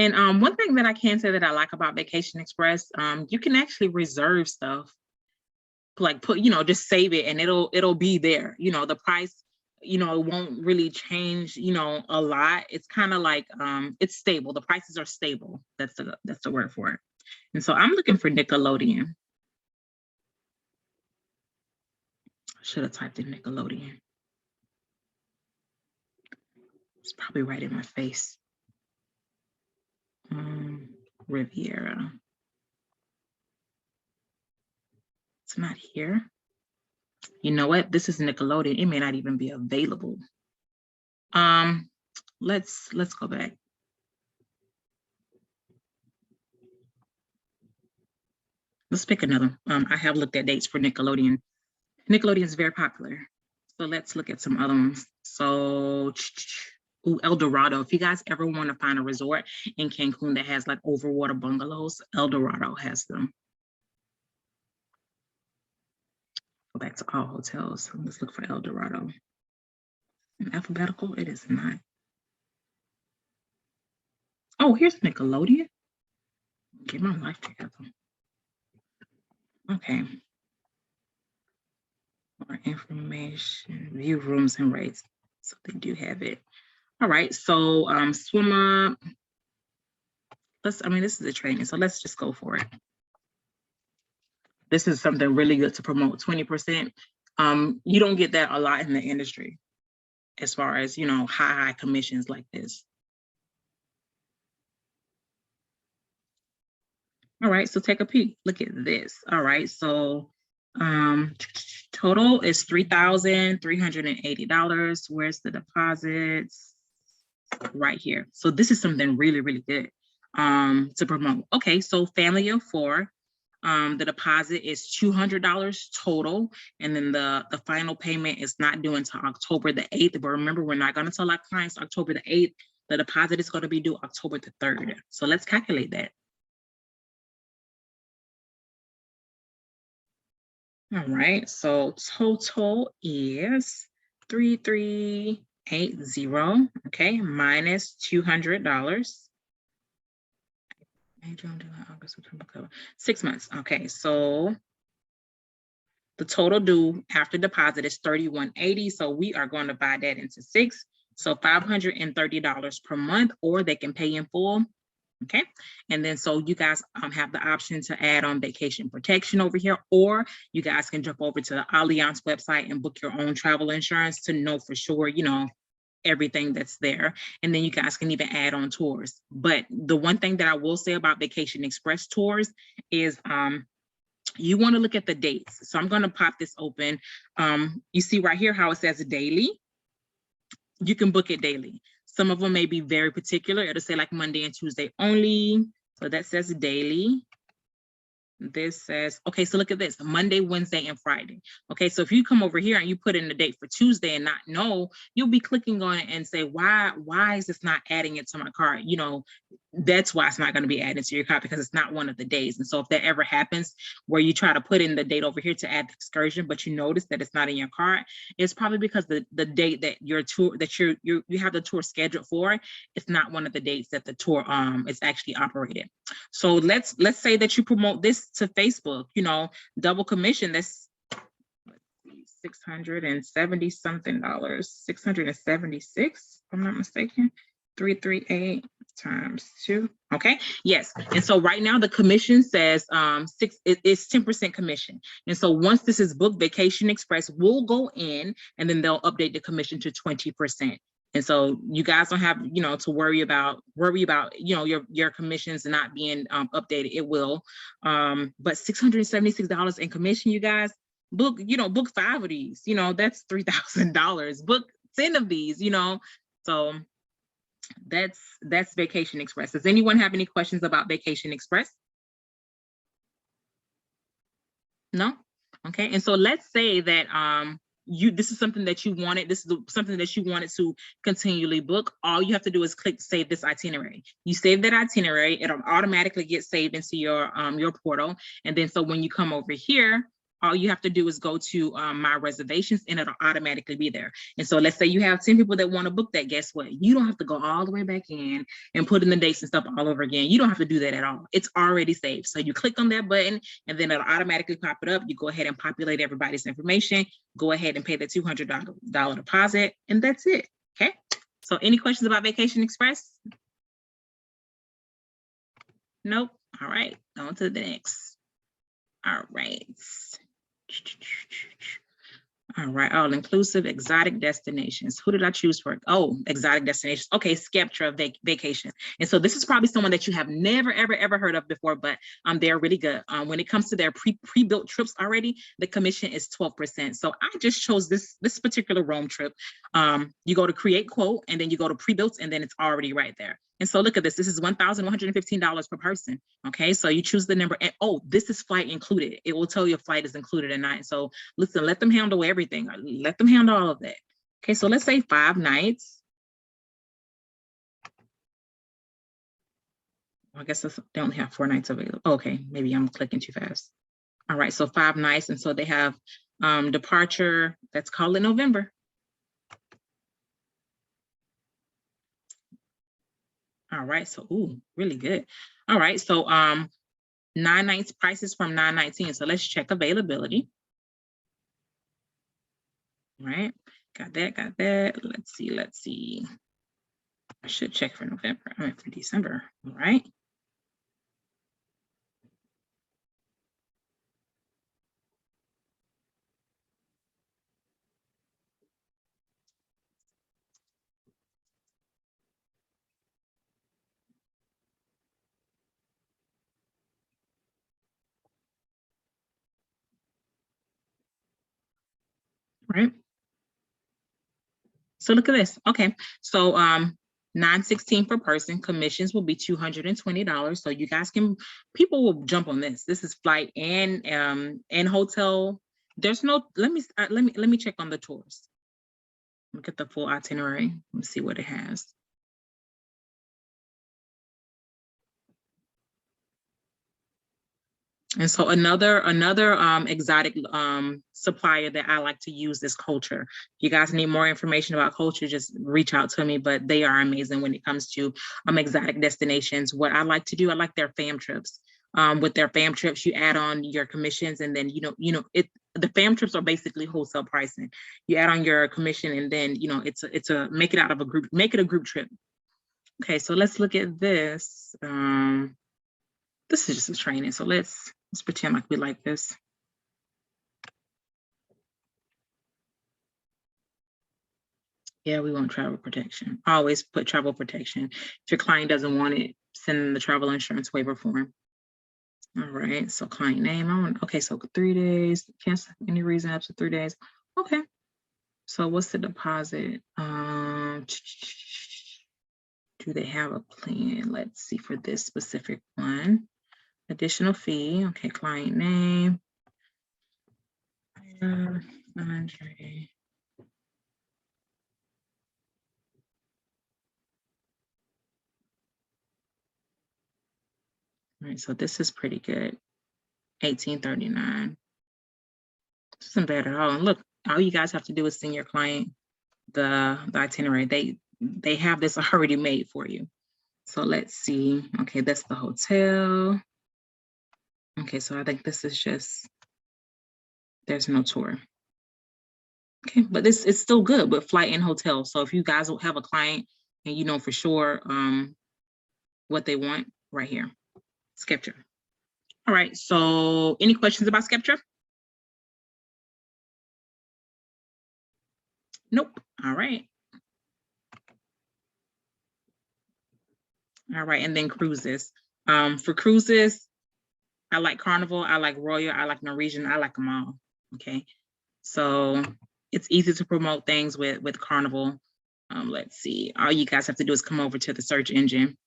And one thing that I can say that I like about Vacation Express, you can actually reserve stuff, like put, just save it and it'll be there. The price, it won't really change, a lot. It's kind of like, it's stable. The prices are stable. That's the word for it. And so I'm looking for Nickelodeon. I should have typed in Nickelodeon. It's probably right in my face. Riviera. It's not here. You know what? This is Nickelodeon. It may not even be available. Let's go back. Let's pick another. I have looked at dates for Nickelodeon. Nickelodeon is very popular. So let's look at some other ones. So, El Dorado. If you guys ever want to find a resort in Cancun that has like overwater bungalows, El Dorado has them. Go back to all hotels. Let's look for El Dorado. In alphabetical, it is not. Oh, here's Nickelodeon. Get my life together. Okay. More information, view rooms and rates. So they do have it. All right, so swim up. This is a training, so let's just go for it. This is something really good to promote, 20%. You don't get that a lot in the industry as far as, high commissions like this. All right, so take a peek. Look at this. All right, so total is $3,380. Where's the deposits? Right here. So this is something really, really good to promote. Okay, so family of 4. The deposit is $200 total, and then the final payment is not due until October the 8th. But remember, we're not going to tell our clients October the 8th. The deposit is going to be due October the 3rd. So let's calculate that. All right, so total is 3,380, okay, minus $200. 6 months, okay, so the total due after deposit is $3,180, so we are going to divide that into 6, so $530 per month, or they can pay in full. Okay, and then so you guys have the option to add on vacation protection over here, or you guys can jump over to the Allianz website and book your own travel insurance to know for sure, everything that's there. And then you guys can even add on tours. But the one thing that I will say about Vacation Express tours is you want to look at the dates. So I'm going to pop this open. You see right here how it says daily. You can book it daily. Some of them may be very particular. It'll say like Monday and Tuesday only. So that says daily. This says, okay, so look at this, Monday, Wednesday, and Friday. Okay, so if you come over here and you put in the date for Tuesday and not know, you'll be clicking on it and say, why is this not adding it to my cart? That's why it's not going to be added to your cart, because it's not one of the days. And so if that ever happens where you try to put in the date over here to add the excursion, but you notice that it's not in your cart, it's probably because the date that your tour, that you have the tour scheduled for, it's not one of the dates that the tour is actually operated. So let's say that you promote this to Facebook, double commission, that's $670 something, $676, if I'm not mistaken. 338 times 2. Okay, yes. And so right now the commission says it's 10% commission. And so once this is booked, Vacation Express will go in and then they'll update the commission to 20%. And so you guys don't have, to worry about, your commissions not being updated. It will. But $676 in commission, you guys, book 5 of these, that's $3,000. Book 10 of these, so that's Vacation Express. Does anyone have any questions about Vacation Express? No? Okay, and so let's say that this is something that you wanted, to continually book. All you have to do is click save this itinerary. You save that itinerary, it'll automatically get saved into your portal. And then so when you come over here, all you have to do is go to my reservations and it'll automatically be there. And so let's say you have 10 people that want to book that, guess what? You don't have to go all the way back in and put in the dates and stuff all over again. You don't have to do that at all. It's already saved. So you click on that button and then it'll automatically pop it up. You go ahead and populate everybody's information, go ahead and pay the $200 deposit, and that's it. Okay. So any questions about Vacation Express? Nope. All right, on to the next. All right. All right, all inclusive exotic destinations. Who did I choose for? Oh, exotic destinations. Okay, Skeptra Vacation. And so this is probably someone that you have never, ever heard of before, but they're really good. When it comes to their pre-built trips already, the commission is 12%. So I just chose this particular Rome trip. You go to create quote, and then you go to pre-built, and then it's already right there. And so look at this. This is $1,115 per person. Okay, so you choose the number. And oh, this is flight included. It will tell you if flight is included or not. So listen, let them handle everything. Let them handle all of that. Okay, so let's say 5 nights. I guess they only have 4 nights available. Okay, maybe I'm clicking too fast. All right, so 5 nights. And so they have departure, let's call it November. All right, so ooh, really good. All right, so 9 nights prices from $919. So let's check availability. All right, got that. Let's see. I should check for November. I mean for December. All right. Right. So look at this. Okay, so $916 per person. Commissions will be $220. So you guys people will jump on this. This is flight and hotel. There's no. Let me check on the tours. Look at the full itinerary. Let's see what it has. And so another exotic supplier that I like to use is Culture. If you guys need more information about Culture, just reach out to me, but they are amazing when it comes to exotic destinations. What I like to do, I like their fam trips. With their fam trips, you add on your commissions, and then the fam trips are basically wholesale pricing. You add on your commission, and then it's a make it a group trip. Okay, so let's look at this. This is just a training, so let's pretend like we like this. Yeah, we want travel protection. Always put travel protection. If your client doesn't want it, send them the travel insurance waiver form. All right, so client name. Okay, so 3 days, cancel any reason up to 3 days. Okay, so what's the deposit? Do they have a plan? Let's see for this specific one. Additional fee. Okay, client name. Andre. All right, so this is pretty good. $18.39. This isn't bad at all. And look, all you guys have to do is send your client the itinerary. They have this already made for you. So let's see. Okay, that's the hotel. Okay, so I think this is just, there's no tour. Okay, but this is still good with flight and hotel. So if you guys will have a client and you know for sure what they want, right here, Skeptra. All right, so any questions about Skeptra? Nope. All right. All right, and then cruises. For cruises, I like Carnival, I like Royal, I like Norwegian, I like them all. Okay, so it's easy to promote things with Carnival. Let's see. All you guys have to do is come over to the search engine,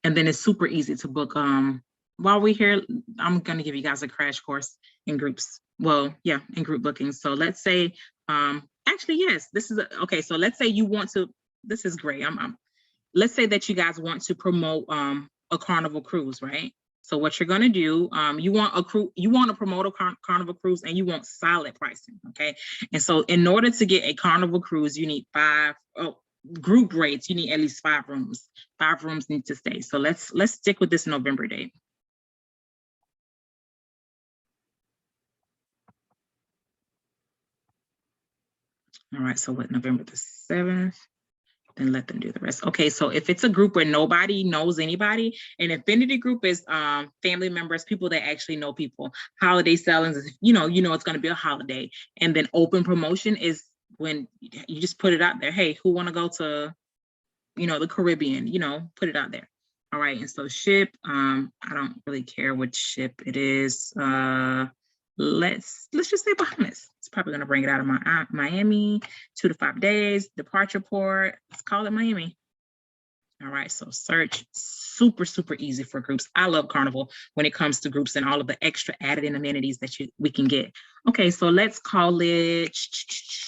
and then it's super easy to book. While we're here, I'm gonna give you guys a crash course in groups. Well, yeah, in group bookings. So let's say, actually, yes, this is okay. So let's say you want to. This is great. Let's say that you guys want to promote a Carnival cruise, right? So what you're going to do, you want to promote a Carnival cruise, and you want solid pricing. Okay. And so in order to get a Carnival cruise, you need group rates. You need at least 5 rooms. 5 rooms need to stay. So let's stick with this November date. All right. So what, November the 7th? Then let them do the rest. Okay, so if it's a group where nobody knows anybody, an affinity group is family members, people that actually know people. Holiday sellings is, you know it's going to be a holiday. And then open promotion is when you just put it out there. Hey, who want to go to, the Caribbean? Put it out there. All right, and so ship, I don't really care which ship it is. Let's just say Bahamas. It's probably going to bring it out of Miami, 2 to 5 days, departure port. Let's call it Miami. All right, so search, super, super easy for groups. I love Carnival when it comes to groups and all of the extra added in amenities that we can get. Okay, so let's call it,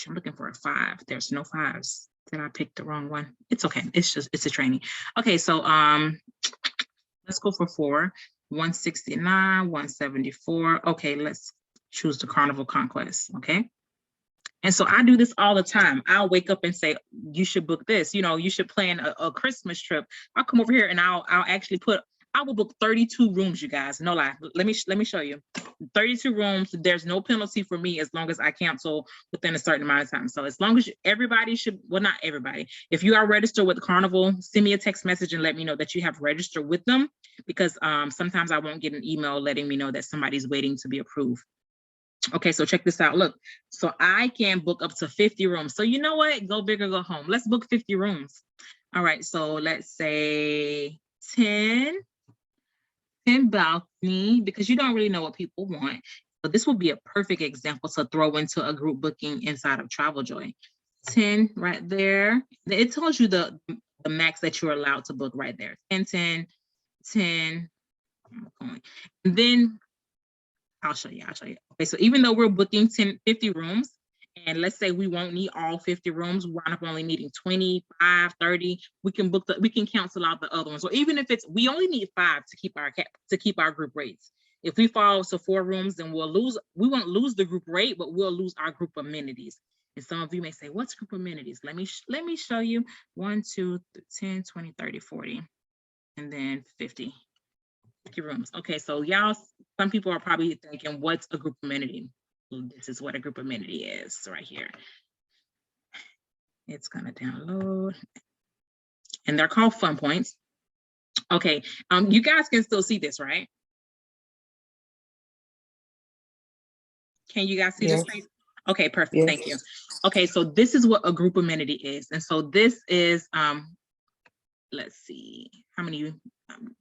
I'm looking for a 5. There's no 5s. Did I pick the wrong one? It's okay. It's a training. Okay, so let's go for 4. 169, 174. Okay, let's choose the Carnival Conquest. Okay. And so I do this all the time. I'll wake up and say, you should book this. You should plan a Christmas trip. I'll come over here and I'll actually I will book 32 rooms, you guys. No lie. Let me show you. 32 rooms. There's no penalty for me as long as I cancel within a certain amount of time. So as long as everybody should, well, not everybody. If you are registered with Carnival, send me a text message and let me know that you have registered with them, because sometimes I won't get an email letting me know that somebody's waiting to be approved. Okay, so check this out. Look, so I can book up to 50 rooms. So you know what? Go big or go home. Let's book 50 rooms. All right, so let's say 10 balcony, because you don't really know what people want. But this will be a perfect example to throw into a group booking inside of Travel Joy. 10 right there. It tells you the max that you're allowed to book right there. 10, 10, 10. And then I'll show you. Okay, so even though we're booking 50 rooms, and let's say we won't need all 50 rooms, we wind up only needing 25, 30, we can cancel out the other ones. So even if we only need 5 to keep our group rates. If we fall to 4 rooms, then we won't lose the group rate, but we'll lose our group amenities. And some of you may say, what's group amenities? Let me show you. 1, 2, 10, 20, 30, 40, and then 50 rooms. Okay, so y'all, some people are probably thinking, what's a group amenity? This is what a group amenity is right here. It's gonna download, and they're called fun points. Okay, you guys can still see this, right? Can you guys see this? Okay, perfect. Yes. Thank you. Okay, so this is what a group amenity is, and so this is let's see, how many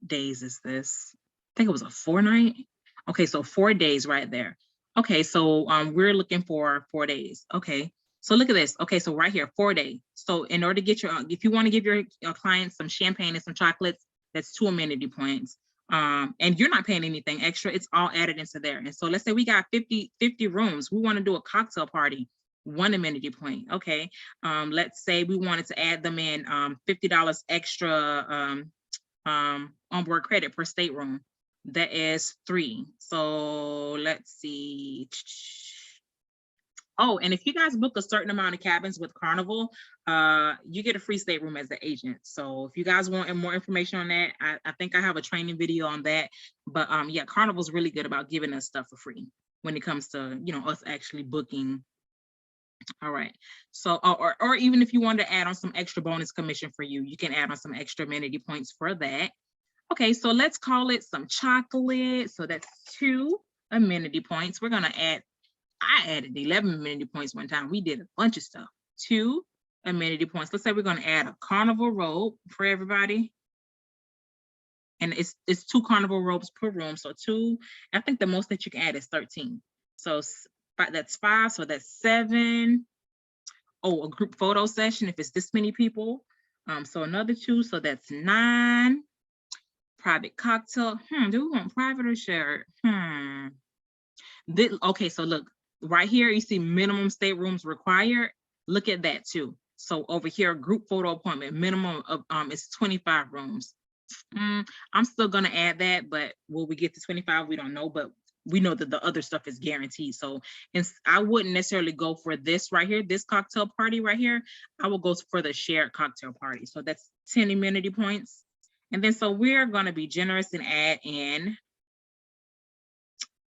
days is this? I think it was a 4-night. Okay, so 4 days right there. Okay, so we're looking for 4 days. Okay, so look at this. Okay, so right here, 4 days. So in order to get if you want to give your clients some champagne and some chocolates, that's 2 amenity points. And you're not paying anything extra. It's all added into there. And so let's say we got 50 rooms. We want to do a cocktail party. 1 amenity point. Okay. Let's say we wanted to add them in $50 extra onboard credit per stateroom. That is 3. So let's see. Oh, and if you guys book a certain amount of cabins with Carnival, you get a free stateroom as the agent. So if you guys want more information on that, I think I have a training video on that. But yeah, Carnival's really good about giving us stuff for free when it comes to, us actually booking. All right. So, or even if you want to add on some extra bonus commission for you, you can add on some extra amenity points for that. Okay, so let's call it some chocolate. So that's 2 amenity points. We're gonna I added 11 amenity points one time. We did a bunch of stuff. 2 amenity points. Let's say we're gonna add a Carnival robe for everybody. And it's 2 Carnival robes per room. So 2, I think the most that you can add is 13. So that's 5, so that's 7. Oh, a group photo session if it's this many people. So another 2, so that's 9. Private cocktail. Do we want private or shared? Okay, so look, right here, you see minimum staterooms required. Look at that too. So over here, group photo appointment, minimum of is 25 rooms. I'm still gonna add that, but will we get to 25? We don't know, but we know that the other stuff is guaranteed. So I wouldn't necessarily go for this right here, this cocktail party right here. I will go for the shared cocktail party. So that's 10 amenity points. And then so we're gonna be generous and add in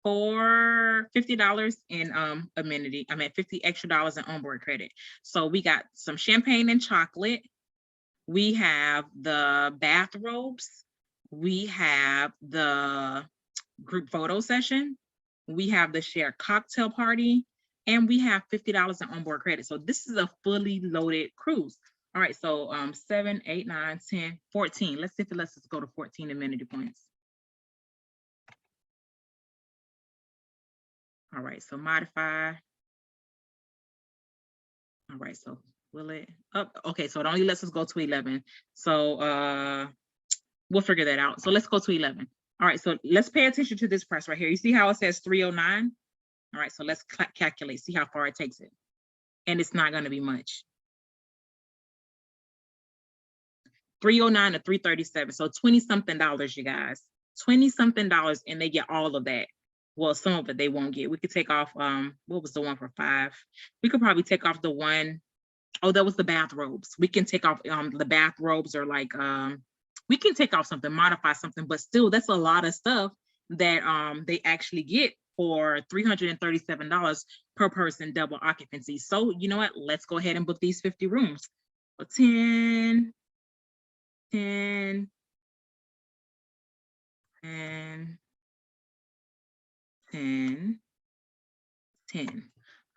for $50 in amenity. I mean $50 extra in onboard credit. So we got some champagne and chocolate. We have the bathrobes. We have the group photo session. We have the shared cocktail party, and we have $50 in onboard credit. So this is a fully loaded cruise. All right, so 7, 8, 9, 10, 14. Let's see if it lets us go to 14 amenity points. All right, so modify. All right, so will it up? Okay, so it only lets us go to 11. So we'll figure that out. So let's go to 11. All right, so let's pay attention to this price right here. You see how it says 309? All right, so let's calculate, see how far it takes it. And it's not gonna be much. 309 to 337, so 20-something dollars, you guys. 20-something dollars, and they get all of that. Well, some of it they won't get. We could take off, what was the one for 5? We could probably take off the one, oh, that was the bathrobes. We can take off the bathrobes, or like, we can take off something, modify something, but still that's a lot of stuff that they actually get for $337 per person, double occupancy. So you know what, let's go ahead and book these 50 rooms. So 10, 10, 10, 10, 10.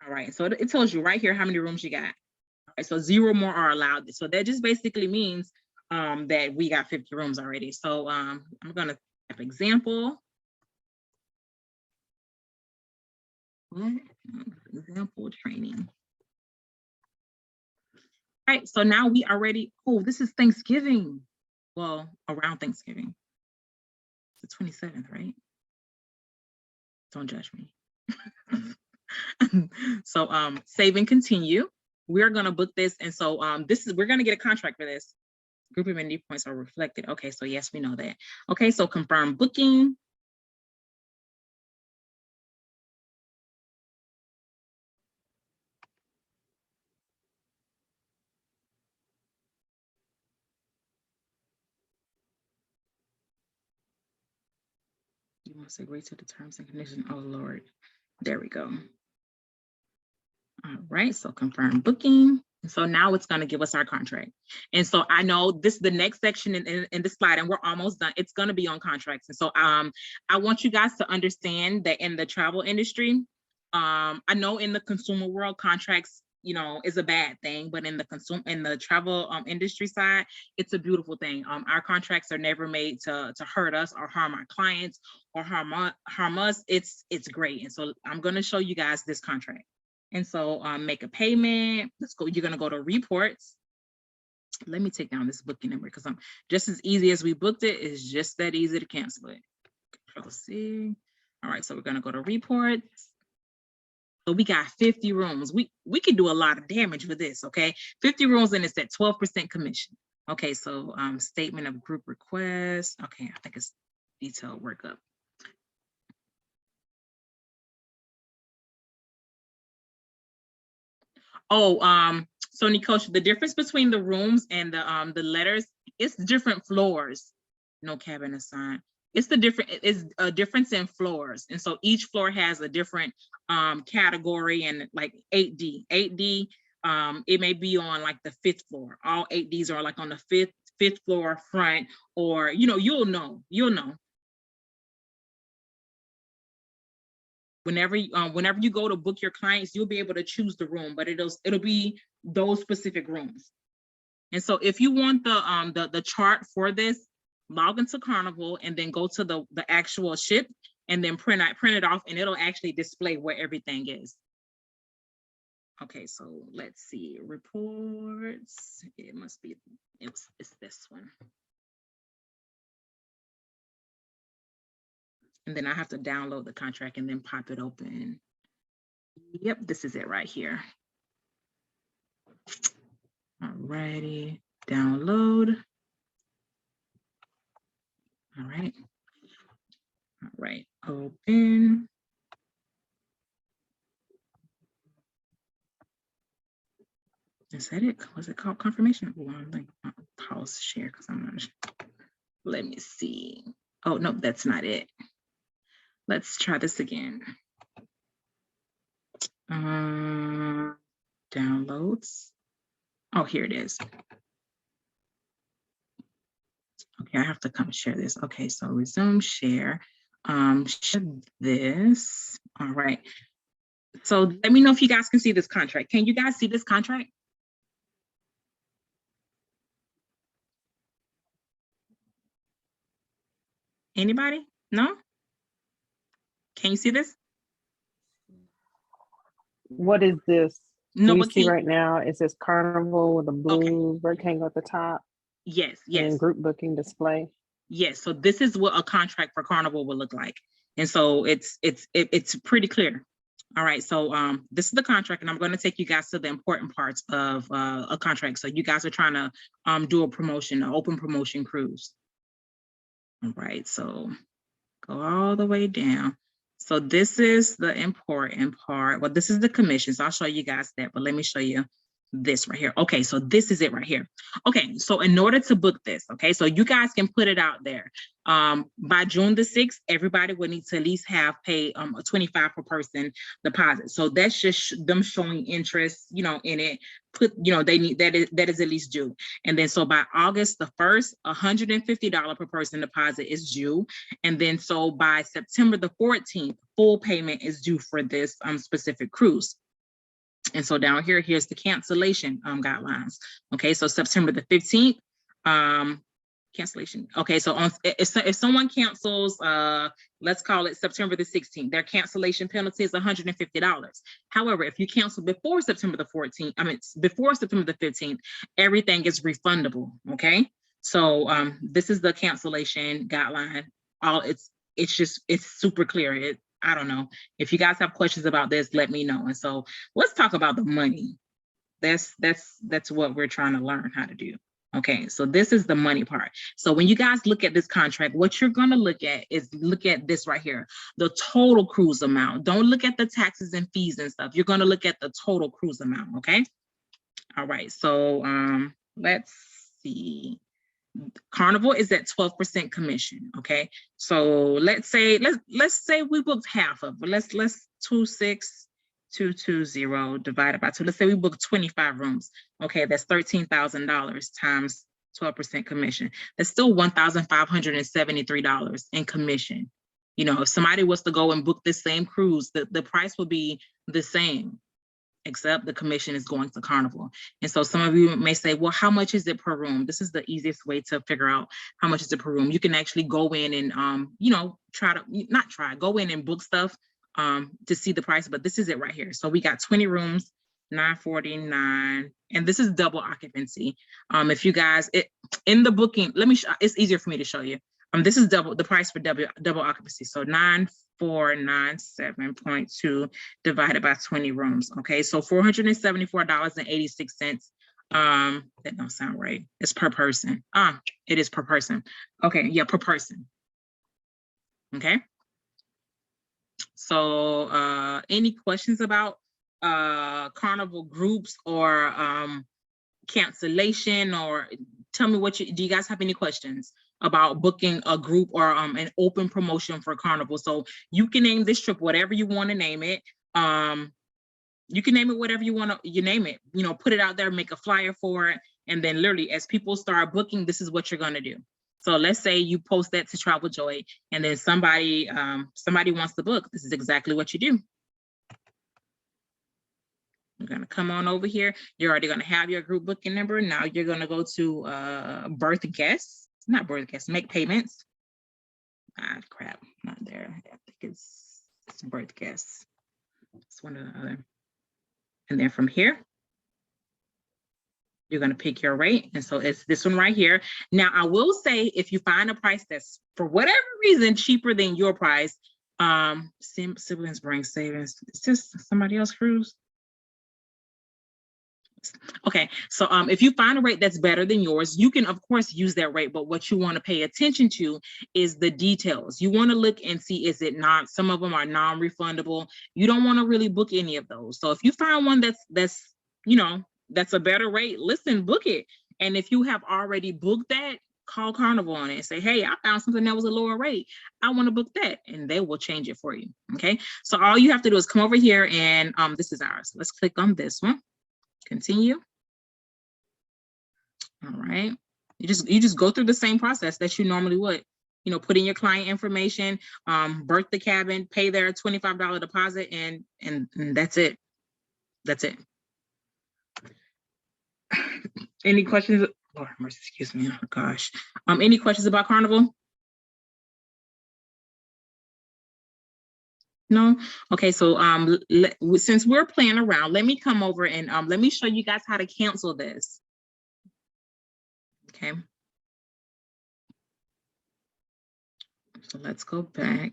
All right, so it tells you right here how many rooms you got. All right, so 0 more are allowed. So that just basically means that we got 50 rooms already. So I'm gonna have example. What? Example training. All right, so now we are ready. Oh, this is Thanksgiving. Well, around Thanksgiving. It's the 27th, right? Don't judge me. So save and continue. We're gonna book this, and so we're gonna get a contract for this. Group amenity points are reflected. Okay, so yes, we know that. Okay, so confirm booking. You must agree to the terms and conditions. Oh Lord, there we go. All right, so confirm booking. So now it's going to give us our contract. And so I know this is the next section in the slide, and we're almost done. It's going to be on contracts. And so I want you guys to understand that in the travel industry, I know in the consumer world, contracts, you know, is a bad thing, but in the travel industry side, it's a beautiful thing. Our contracts are never made to hurt us or harm our clients or harm us. It's great. And so I'm going to show you guys this contract. And so make a payment. Let's go. You're going to go to reports. Let me take down this booking number, because I'm just as easy as we booked it, it's just that easy to cancel it. Control C. All right, so we're going to go to reports. So we got 50 rooms. We could do a lot of damage with this. Okay, 50 rooms, and it's at 12% commission. Okay, so statement of group request. Okay, I think it's detailed workup. Oh, so Nicole, the difference between the rooms and the letters, it's different floors. No cabin assigned. It's a difference in floors. And so each floor has a different category, and like 8D. 8D, it may be on like the 5th floor. All 8Ds are like on the fifth floor front, or you'll know. Whenever you go to book your clients, you'll be able to choose the room, but it'll be those specific rooms. And so if you want the chart for this, log into Carnival and then go to the actual ship and then print it off, and it'll actually display where everything is. Okay, so let's see, reports. It must be, it's this one. And then I have to download the contract and then pop it open. Yep, this is it right here. All righty, download. All right. All right, open. Is that it? Was it called confirmation? Oh, I'm like, pause share because I'm not sure. Let me see. Oh, no, that's not it. Let's try this again. Downloads. Oh, here it is. Okay, I have to come share this. Okay, so resume share. Share this. All right. So let me know if you guys can see this contract. Can you guys see this contract? Anybody? No? Can you see this? What is this? No, We but see can, right now, it says Carnival with a blue okay. rectangle at the top Yes, and yes. group booking display. Yes, so this is what a contract for Carnival will look like. And so it's pretty clear. All right, so this is the contract, and I'm going to take you guys to the important parts of a contract. So you guys are trying to do a promotion, an open promotion cruise. All right, so go all the way down. So this is the important part. Well, this is the commission. So I'll show you guys that, but let me show you this right here. Okay, so this is it right here. Okay, so in order to book this, okay, so you guys can put it out there. By June the 6th, everybody would need to at least have paid a 25 per person deposit. So that's just them showing interest, you know, in it. Put, you know, they need that is at least due. And then so by August the 1st, $150 per person deposit is due. And then so by September the 14th, full payment is due for this specific cruise. And so down here, here's the cancellation guidelines. Okay, so September the 15th, cancellation. Okay, so if someone cancels, let's call it September the 16th, their cancellation penalty is $150. However, if you cancel before September the 14th, I mean, before September the 15th, everything is refundable. Okay, so this is the cancellation guideline. It's super clear. I don't know. If you guys have questions about this, let me know. And so let's talk about the money. That's what we're trying to learn how to do. Okay, so this is the money part. So when you guys look at this contract, what you're going to look at this right here, the total cruise amount. Don't look at the taxes and fees and stuff. You're going to look at the total cruise amount. Okay. All right. So let's see. Carnival is at 12% commission. Okay, so let's say we booked half of it. Let's 26220 divided by 2. Let's say we booked 25 rooms. Okay, that's $13,000 times 12% commission. That's still $1,573 in commission. You know, if somebody was to go and book the same cruise, the price would be the same, except the commission is going to Carnival. And so some of you may say, well, how much is it per room? This is the easiest way to figure out how much is it per room. You can actually go in and, you know, go in and book stuff to see the price, but this is it right here. So we got 20 rooms, $949, and this is double occupancy. If you guys, in the booking, it's easier for me to show you. This is the price for double occupancy. So 9497.2 divided by 20 rooms. Okay, so $474.86. That don't sound right. It's per person. It is per person. Okay, yeah, per person. Okay. So any questions about Carnival groups or cancellation, or tell me do you guys have any questions about booking a group or an open promotion for Carnival? So you can name this trip whatever you want to name it. You can name it whatever you want to, you name it, you know, put it out there, make a flyer for it. And then literally as people start booking, this is what you're going to do. So let's say you post that to Travel Joy, and then somebody wants to book. This is exactly what you do. You're going to come on over here. You're already going to have your group booking number. Now you're going to go to birth guests, not birth guests, make payments. Crap, not there. I think it's birth guests. It's one or the other. And then from here, you're going to pick your rate. And so it's this one right here. Now, I will say, if you find a price that's for whatever reason cheaper than your price, siblings bring savings. Is this somebody else cruise? Okay, so if you find a rate that's better than yours, you can of course use that rate, but what you want to pay attention to is the details. You want to look and see, is it not, some of them are non-refundable. You don't want to really book any of those. So if you find one that's you know, that's a better rate, listen, book it. And if you have already booked that, call Carnival on it and say, hey, I found something that was a lower rate. I want to book that, and they will change it for you. Okay, so all you have to do is come over here and this is ours. Let's click on this one. Continue. All right. You just go through the same process that you normally would. You know, put in your client information, birth the cabin, pay their $25 deposit, and that's it. That's it. Any questions? Lord mercy, excuse me. Oh gosh. Any questions about Carnival? No? Okay, so since we're playing around, let me come over and let me show you guys how to cancel this. Okay. So let's go back.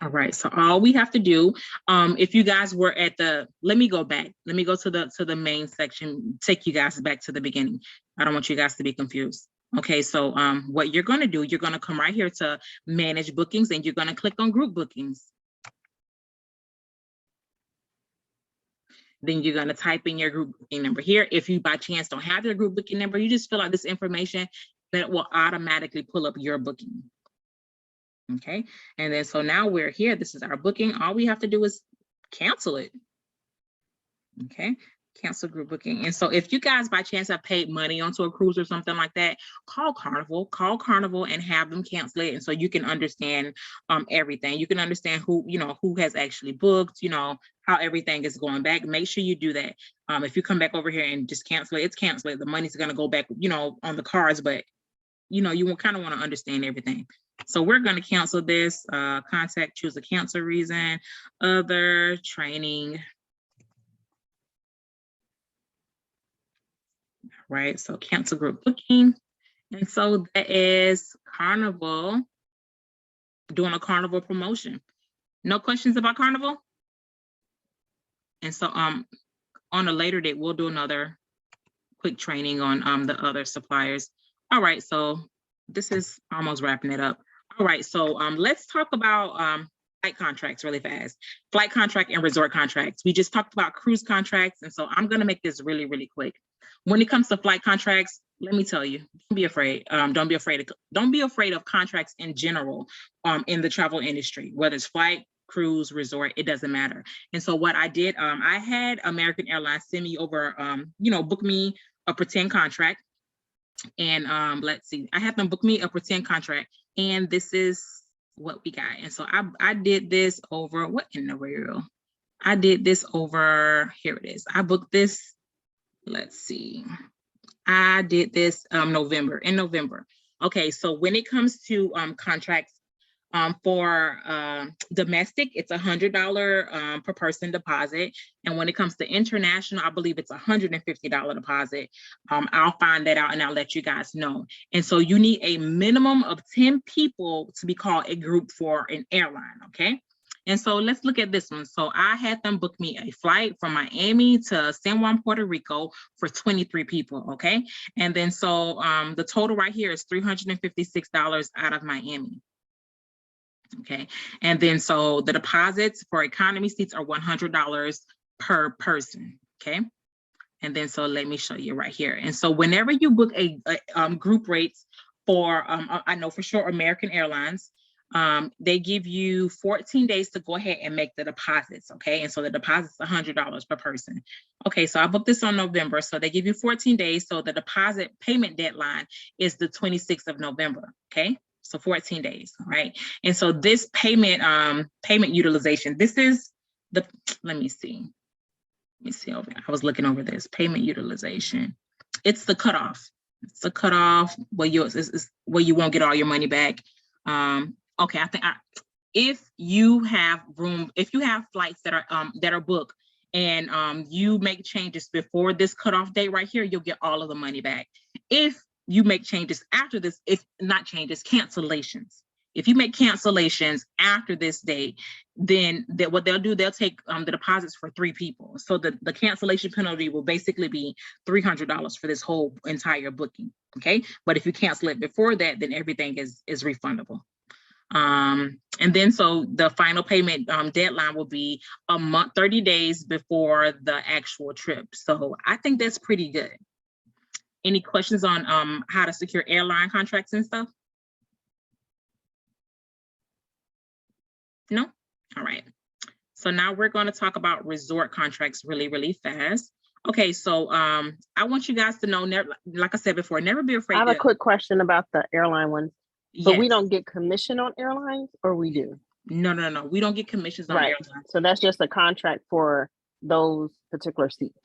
All right, so all we have to do, if you guys were at the, let me go back. Let me go to the main section, take you guys back to the beginning. I don't want you guys to be confused. Okay, so what you're gonna do, you're gonna come right here to manage bookings, and you're gonna click on group bookings. Then you're gonna type in your group booking number here. If you by chance don't have your group booking number, you just fill out this information that will automatically pull up your booking. Okay, and then so now we're here. This is our booking. All we have to do is cancel it. Okay, cancel group booking. And so if you guys by chance have paid money onto a cruise or something like that, call Carnival and have them cancel it. And so you can understand everything. You can understand who, you know, who has actually booked, you know, how everything is going back. Make sure you do that. If you come back over here and just cancel it, it's canceled. The money's going to go back, you know, on the cards, but you know, you kind of want to understand everything. So we're going to cancel this. Contact, choose a cancel reason, other, training. Right, so cancel group booking. And so that is Carnival doing a Carnival promotion. No questions about Carnival? And so on a later date, we'll do another quick training on the other suppliers. All right, so this is almost wrapping it up. All right, so let's talk about flight contracts really fast. Flight contract and resort contracts. We just talked about cruise contracts, and so I'm gonna make this really, really quick. When it comes to flight contracts, let me tell you, don't be afraid. Don't be afraid of contracts in general in the travel industry, whether it's flight, cruise, resort, it doesn't matter. And so what I did, I had American Airlines send me over, you know, book me a pretend contract. And let's see, I had them book me a pretend contract, and this is what we got. And so I did this over, what in the world? I did this over, here it is. I booked this, let's see. I did this in November. Okay, so when it comes to contracts for domestic, it's $100 per person deposit. And when it comes to international, I believe it's $150 deposit. I'll find that out and I'll let you guys know. And so you need a minimum of 10 people to be called a group for an airline, okay? And so let's look at this one. So I had them book me a flight from Miami to San Juan, Puerto Rico for 23 people, okay? And then so the total right here is $356 out of Miami. Okay, and then so the deposits for economy seats are $100 per person, okay? And then so let me show you right here. And so whenever you book a group rates for, I know for sure American Airlines, they give you 14 days to go ahead and make the deposits, okay? And so the deposit's $100 per person. Okay, so I booked this on November, so they give you 14 days, so the deposit payment deadline is the 26th of November, okay? So 14 days, right? And so this payment utilization, this is the, let me see over, I was looking over this, payment utilization. It's the cutoff. It's the cutoff where where you won't get all your money back. Okay, I think if you have room, if you have flights that are booked and you make changes before this cutoff date right here, you'll get all of the money back. If you make changes after this, if not changes, cancellations. If you make cancellations after this date, then what they'll do, they'll take the deposits for 3 people. So the cancellation penalty will basically be $300 for this whole entire booking. Okay, but if you cancel it before that, then everything is refundable. And then so the final payment deadline will be a month, 30 days before the actual trip. So I think that's pretty good. Any questions on how to secure airline contracts and stuff? No? All right. So now we're going to talk about resort contracts really, really fast. Okay, so I want you guys to know, like I said before, never be afraid. I have a quick question about the airline ones. But Yes. we don't get commission on airlines, or we do? No. We don't get commissions on Right. airlines. So that's just a contract for those particular seats.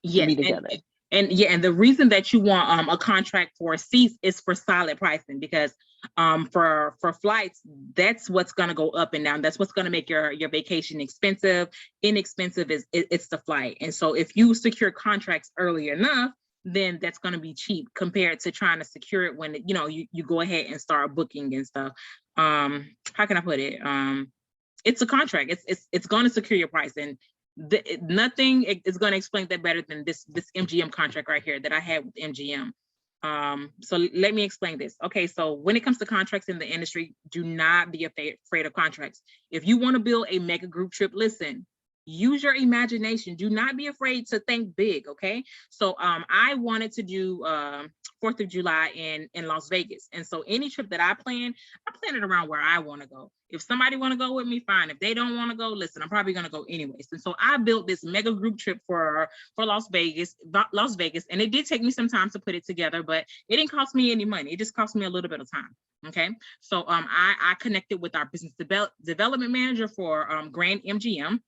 Yes. Be together. And the reason that you want a contract for seats is for solid pricing, because for flights, that's what's going to go up and down. That's what's going to make your vacation expensive. Inexpensive it's the flight. And so if you secure contracts early enough, then that's going to be cheap compared to trying to secure it when you go ahead and start booking and stuff. How can I put it? It's a contract. It's going to secure your price, and nothing is going to explain that better than this MGM contract right here that I had with MGM. So let me explain this. Okay, so when it comes to contracts in the industry, do not be afraid of contracts. If you want to build a mega group trip, listen, use your imagination. Do not be afraid to think big. Okay, so I wanted to do 4th of July in Las Vegas, and so any trip that I plan it around where I want to go. If somebody want to go with me, fine. If they don't want to go, listen, I'm probably going to go anyways. And so I built this mega group trip for Las Vegas, and it did take me some time to put it together, but it didn't cost me any money. It just cost me a little bit of time. Okay, so I connected with our business development manager for Grand MGM.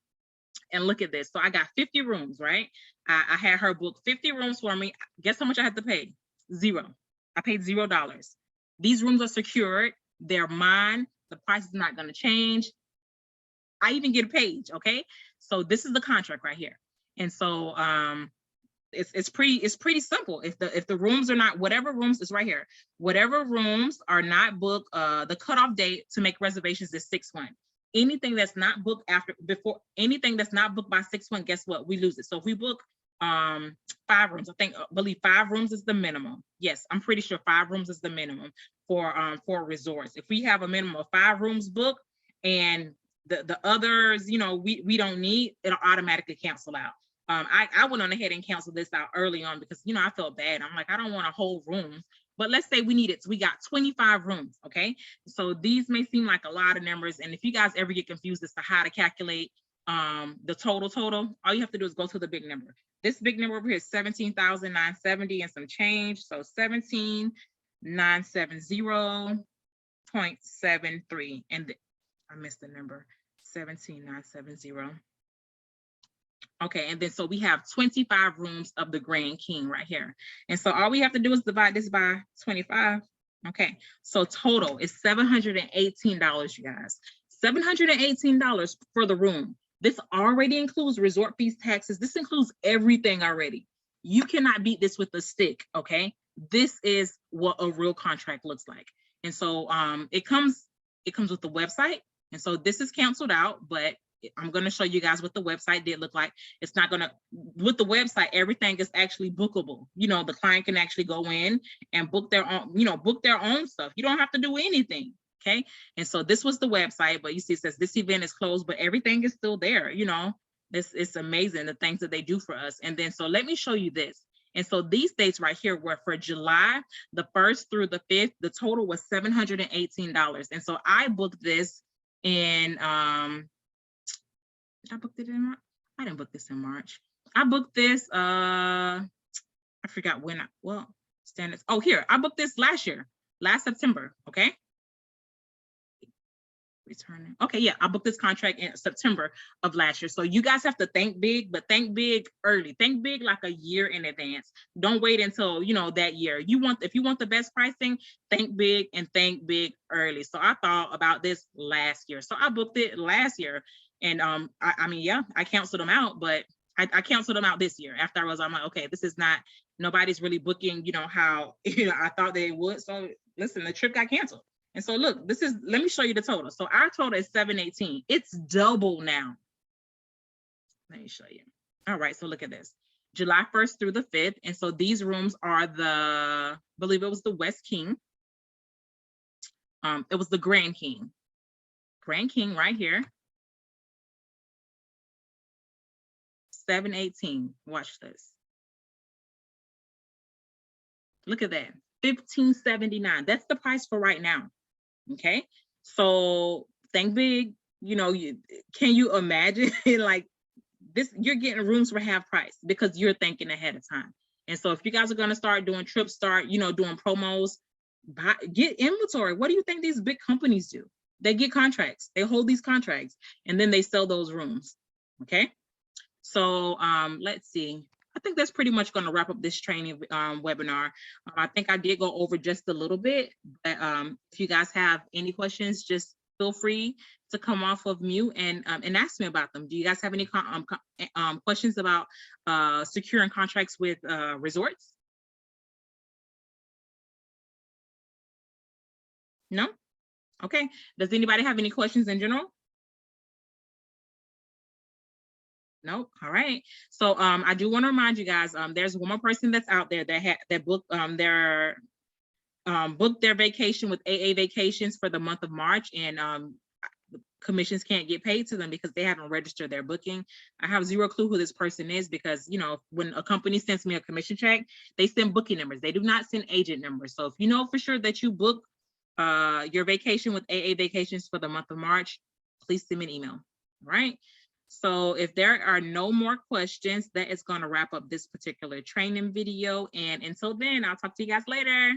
And look at this. So I got 50 rooms, right? I had her book 50 rooms for me. Guess how much I had to pay? $0. I paid $0. These rooms are secured. They're mine. The price is not going to change. I even get a page. Okay. So this is the contract right here. And so it's pretty simple. If the rooms are not, whatever rooms is right here, whatever rooms are not booked, the cutoff date to make reservations is 6/1. Anything that's not booked anything that's not booked by 6/1, guess what? We lose it. So if we book 5 rooms, I believe 5 rooms is the minimum. Yes, I'm pretty sure 5 rooms is the minimum for resorts. If we have a minimum of 5 rooms booked and the others, we don't need, it'll automatically cancel out. I went on ahead and canceled this out early on because I felt bad. I'm like, I don't want to hold rooms. But let's say we need it. So we got 25 rooms, okay? So these may seem like a lot of numbers. And if you guys ever get confused as to how to calculate the total, all you have to do is go to the big number. This big number over here is 17,970 and some change. So 17,970.73. And I missed the number, 17,970. Okay, and then so we have 25 rooms of the Grand King right here. And so all we have to do is divide this by 25. Okay, so total is $718, you guys. $718 for the room. This already includes resort fees, taxes. This includes everything already. You cannot beat this with a stick, okay? This is what a real contract looks like. And so it comes with the website. And so this is canceled out, but I'm going to show you guys what the website did look like. It's not going to, with the website, everything is actually bookable. The client can actually go in and book their own, book their own stuff. You don't have to do anything. Okay. And so this was the website, but you see, it says this event is closed, but everything is still there. It's amazing the things that they do for us. And then, so let me show you this. And so these dates right here were for July, the 1st through the 5th, the total was $718. And so I booked this in, I booked it in March. I didn't book this in March. I booked this, I forgot when standards. Oh, here, I booked this last September, okay? Returning. Okay, yeah, I booked this contract in September of last year. So you guys have to think big, but think big early. Think big like a year in advance. Don't wait until, that year. If you want the best pricing, think big and think big early. So I thought about this last year. So I booked it last year. And I canceled them out, but I canceled them out this year after I'm like, okay, this is not nobody's really booking, you know, how, you know, I thought they would. So listen, the trip got canceled. And so look, this is, let me show you the total. So our total is 718. It's double now. Let me show you. All right, so look at this. July 1st through the 5th. And so these rooms are the, I believe it was the West King. It was the Grand King. Grand King right here. 718. Watch this. Look at that. 1579. That's the price for right now. Okay. So think big. You know, can you imagine like this? You're getting rooms for half price because you're thinking ahead of time. And so if you guys are going to start doing trips, you know, doing promos, get inventory. What do you think these big companies do? They get contracts. They hold these contracts and then they sell those rooms. Okay. So let's see. I think that's pretty much going to wrap up this training webinar. I think I did go over just a little bit, but if you guys have any questions, just feel free to come off of mute and ask me about them. Do you guys have any questions about securing contracts with resorts? No? Okay. Does anybody have any questions in general? Nope. All right. So I do want to remind you guys, there's one more person that's out there that booked their vacation with AA Vacations for the month of March, and commissions can't get paid to them because they haven't registered their booking. I have zero clue who this person is because, you know, when a company sends me a commission check, they send booking numbers. They do not send agent numbers. So if you know for sure that you book your vacation with AA Vacations for the month of March, please send me an email. All right. So if there are no more questions, that is going to wrap up this particular training video. And until then, I'll talk to you guys later.